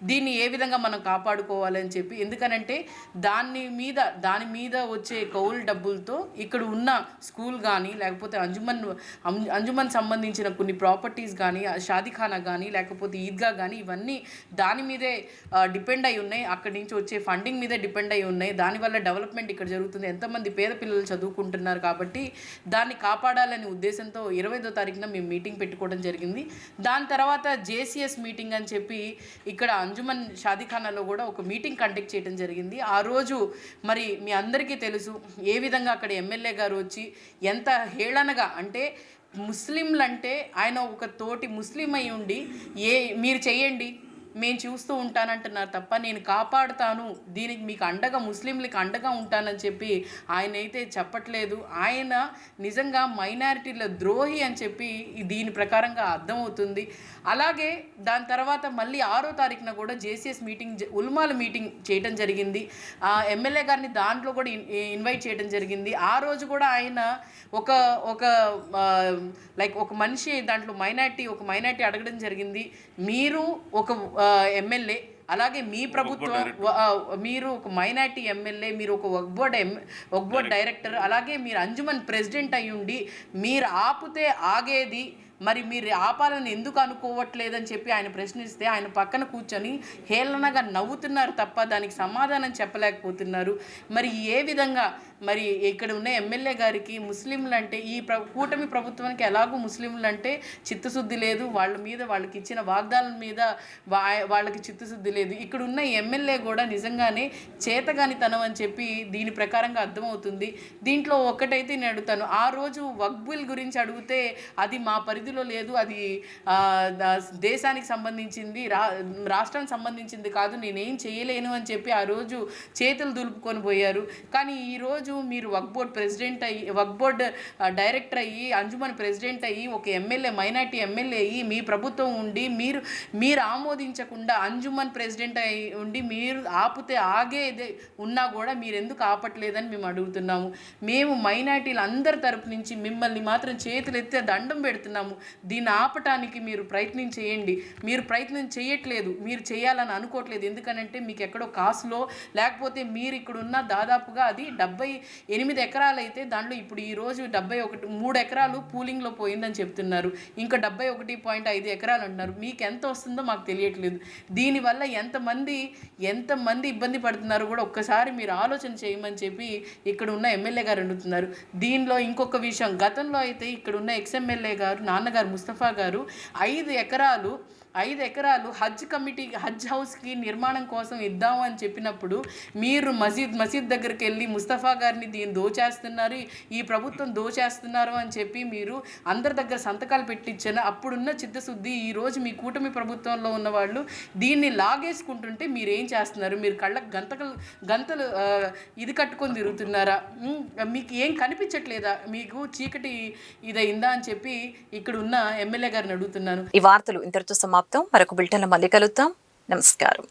దీన్ని ఏ విధంగా మనం కాపాడుకోవాలి అని చెప్పి. ఎందుకనంటే దాని మీద వచ్చే కౌలు డబ్బులతో ఇక్కడ ఉన్న స్కూల్ కానీ, లేకపోతే అంజుమన్ సంబంధించిన కొన్ని ప్రాపర్టీస్ కానీ, షాదీఖానా కానీ, లేకపోతే ఈద్గా కానీ, ఇవన్నీ దాని మీదే డిపెండ్ అయి ఉన్నాయి. అక్కడి నుంచి వచ్చే ఫండింగ్ మీదే డిపెండ్ అయి ఉన్నాయి. దానివల్ల డెవలప్మెంట్ ఇక్కడ జరుగుతుంది. ఎంతమంది పేద పిల్లలు చదువుకుంటున్నారు కాబట్టి దాన్ని కాపాడాలనే ఉద్దేశంతో 25వ తారీఖున మేము మీటింగ్ పెట్టుకోవడం జరిగింది. దాని తర్వాత జేసీఎస్ మీటింగ్ అని చెప్పి ఇక్కడ అంజుమన్ షాదీఖానాలో కూడా ఒక మీటింగ్ కండక్ట్ చేయడం జరిగింది. ఆ రోజు మరి మీ అందరికీ తెలుసు ఏ విధంగా అక్కడ ఎమ్మెల్యే గారు వచ్చి ఎంత హేళనగా, అంటే ముస్లింలంటే ఆయన ఒక తోటి ముస్లిం అయి ఉండి మీరు చేయండి మేము చూస్తూ ఉంటానంటున్నారు తప్ప నేను కాపాడుతాను, దీనికి మీకు అండగా ముస్లింలకి అండగా ఉంటానని చెప్పి ఆయన అయితే చెప్పట్లేదు. ఆయన నిజంగా మైనారిటీల ద్రోహి అని చెప్పి దీని ప్రకారంగా అర్థమవుతుంది. అలాగే దాని తర్వాత మళ్ళీ 6వ తారీఖున కూడా జేసీఎస్ మీటింగ్, ఉల్మాల మీటింగ్ చేయడం జరిగింది. ఎమ్మెల్యే గారిని దాంట్లో కూడా ఇన్వైట్ చేయడం జరిగింది. ఆ రోజు కూడా ఆయన ఒక మనిషి దాంట్లో ఒక మైనారిటీ అడగడం జరిగింది, మీరు ఒక ఎమ్మెల్యే, అలాగే మీ ప్రభుత్వం, మీరు ఒక మైనారిటీ ఎమ్మెల్యే, మీరు ఒక వక్ఫ్ బోర్డ్ డైరెక్టర్, అలాగే మీరు అంజుమన్ ప్రెసిడెంట్ అయ్యుండి మీరు ఆపితే ఆగేది మరి మీరు ఆపాలని ఎందుకు అనుకోవట్లేదని చెప్పి ఆయన ప్రశ్నిస్తే ఆయన పక్కన కూర్చొని హేళనగా నవ్వుతున్నారు తప్ప దానికి సమాధానం చెప్పలేకపోతున్నారు. మరి ఏ విధంగా మరి ఇక్కడ ఉన్న ఎమ్మెల్యే గారికి ముస్లింలు అంటే ఈ కూటమి ప్రభుత్వానికి ఎలాగూ ముస్లింలు అంటే చిత్తశుద్ధి లేదు, వాళ్ళకి ఇచ్చిన వాగ్దానం మీద వాళ్ళకి చిత్తశుద్ధి లేదు. ఇక్కడ ఉన్న ఎమ్మెల్యే కూడా నిజంగానే చేతగానితనం అని చెప్పి దీని ప్రకారంగా అర్థమవుతుంది. దీంట్లో ఒక్కటైతే నేను అడుగుతాను, ఆ రోజు వక్ఫ్ బిల్ గురించి అడిగితే అది మా పరిధిలో లేదు, అది దేశానికి సంబంధించింది, రాష్ట్రానికి సంబంధించింది కాదు, నేనేం చేయలేను అని చెప్పి ఆ రోజు చేతులు దులుపుకొని పోయారు. కానీ ఈరోజు మీరు వక్ఫ్ బోర్డ్ ప్రెసిడెంట్ అయ్యి, వక్ఫ్ బోర్డ్ డైరెక్టర్ అయ్యి, అంజుమన్ ప్రెసిడెంట్ అయ్యి, ఒక ఎమ్మెల్యే మైనార్టీ ఎమ్మెల్యే అయ్యి, మీ ప్రభుత్వం ఉండి మీరు ఆమోదించకుండా అంజుమన్ ప్రెసిడెంట్ అయ్యి ఉండి మీరు ఆపితే ఆగేదే ఉన్నా కూడా మీరు ఎందుకు ఆపట్లేదని మేము అడుగుతున్నాము. మేము మైనార్టీలు అందరి తరపు నుంచి మిమ్మల్ని మాత్రం చేతులు ఎత్తే దండం పెడుతున్నాము. దీన్ని ఆపటానికి మీరు ప్రయత్నం చేయండి. మీరు ప్రయత్నం చేయట్లేదు, మీరు చేయాలని అనుకోవట్లేదు. ఎందుకనంటే మీకు ఎక్కడో కాసులో, లేకపోతే మీరు ఇక్కడున్న దాదాపుగా అది 78 ఎకరాలు అయితే దాంట్లో ఇప్పుడు ఈరోజు 3 ఎకరాలు పూలింగ్లో పోయిందని చెప్తున్నారు. ఇంకా 71.5 ఎకరాలు అంటున్నారు. మీకు ఎంత వస్తుందో మాకు తెలియట్లేదు. దీనివల్ల ఎంతమంది ఇబ్బంది పడుతున్నారో కూడా ఒక్కసారి మీరు ఆలోచన చేయమని చెప్పి ఇక్కడ ఉన్న ఎమ్మెల్యే గారు అడుగుతున్నారు. దీనిలో ఇంకొక విషయం, గతంలో అయితే ఇక్కడ ఉన్న ఎక్స్ఎమ్మెల్యే గారు నాన్నగారు ముస్తఫా గారు 5 ఎకరాలు హజ్ హౌస్కి నిర్మాణం కోసం ఇద్దాము అని చెప్పినప్పుడు మీరు మసీద్ దగ్గరికి వెళ్ళి ముస్తఫా గారిని దీన్ని దోచేస్తున్నారు, ఈ ప్రభుత్వం దోచేస్తున్నారు అని చెప్పి మీరు అందరి దగ్గర సంతకాలు పెట్టించారు. అప్పుడున్న చిత్తశుద్ధి ఈరోజు మీ కూటమి ప్రభుత్వంలో ఉన్న వాళ్ళు దీన్ని లాగేసుకుంటుంటే మీరేం చేస్తున్నారు? మీరు కళ్ళకు గంతలు ఇది కట్టుకొని తిరుగుతున్నారా? మీకు ఏం కనిపించట్లేదా? మీకు చీకటి ఇదైందా అని చెప్పి ఇక్కడ ఉన్న ఎమ్మెల్యే గారిని అడుగుతున్నాను. ఈ వార్తలు ఇంతటితో సమాప్తం. మరొక బులెటిన్లో మళ్ళీ కలుద్దాం. నమస్కారం.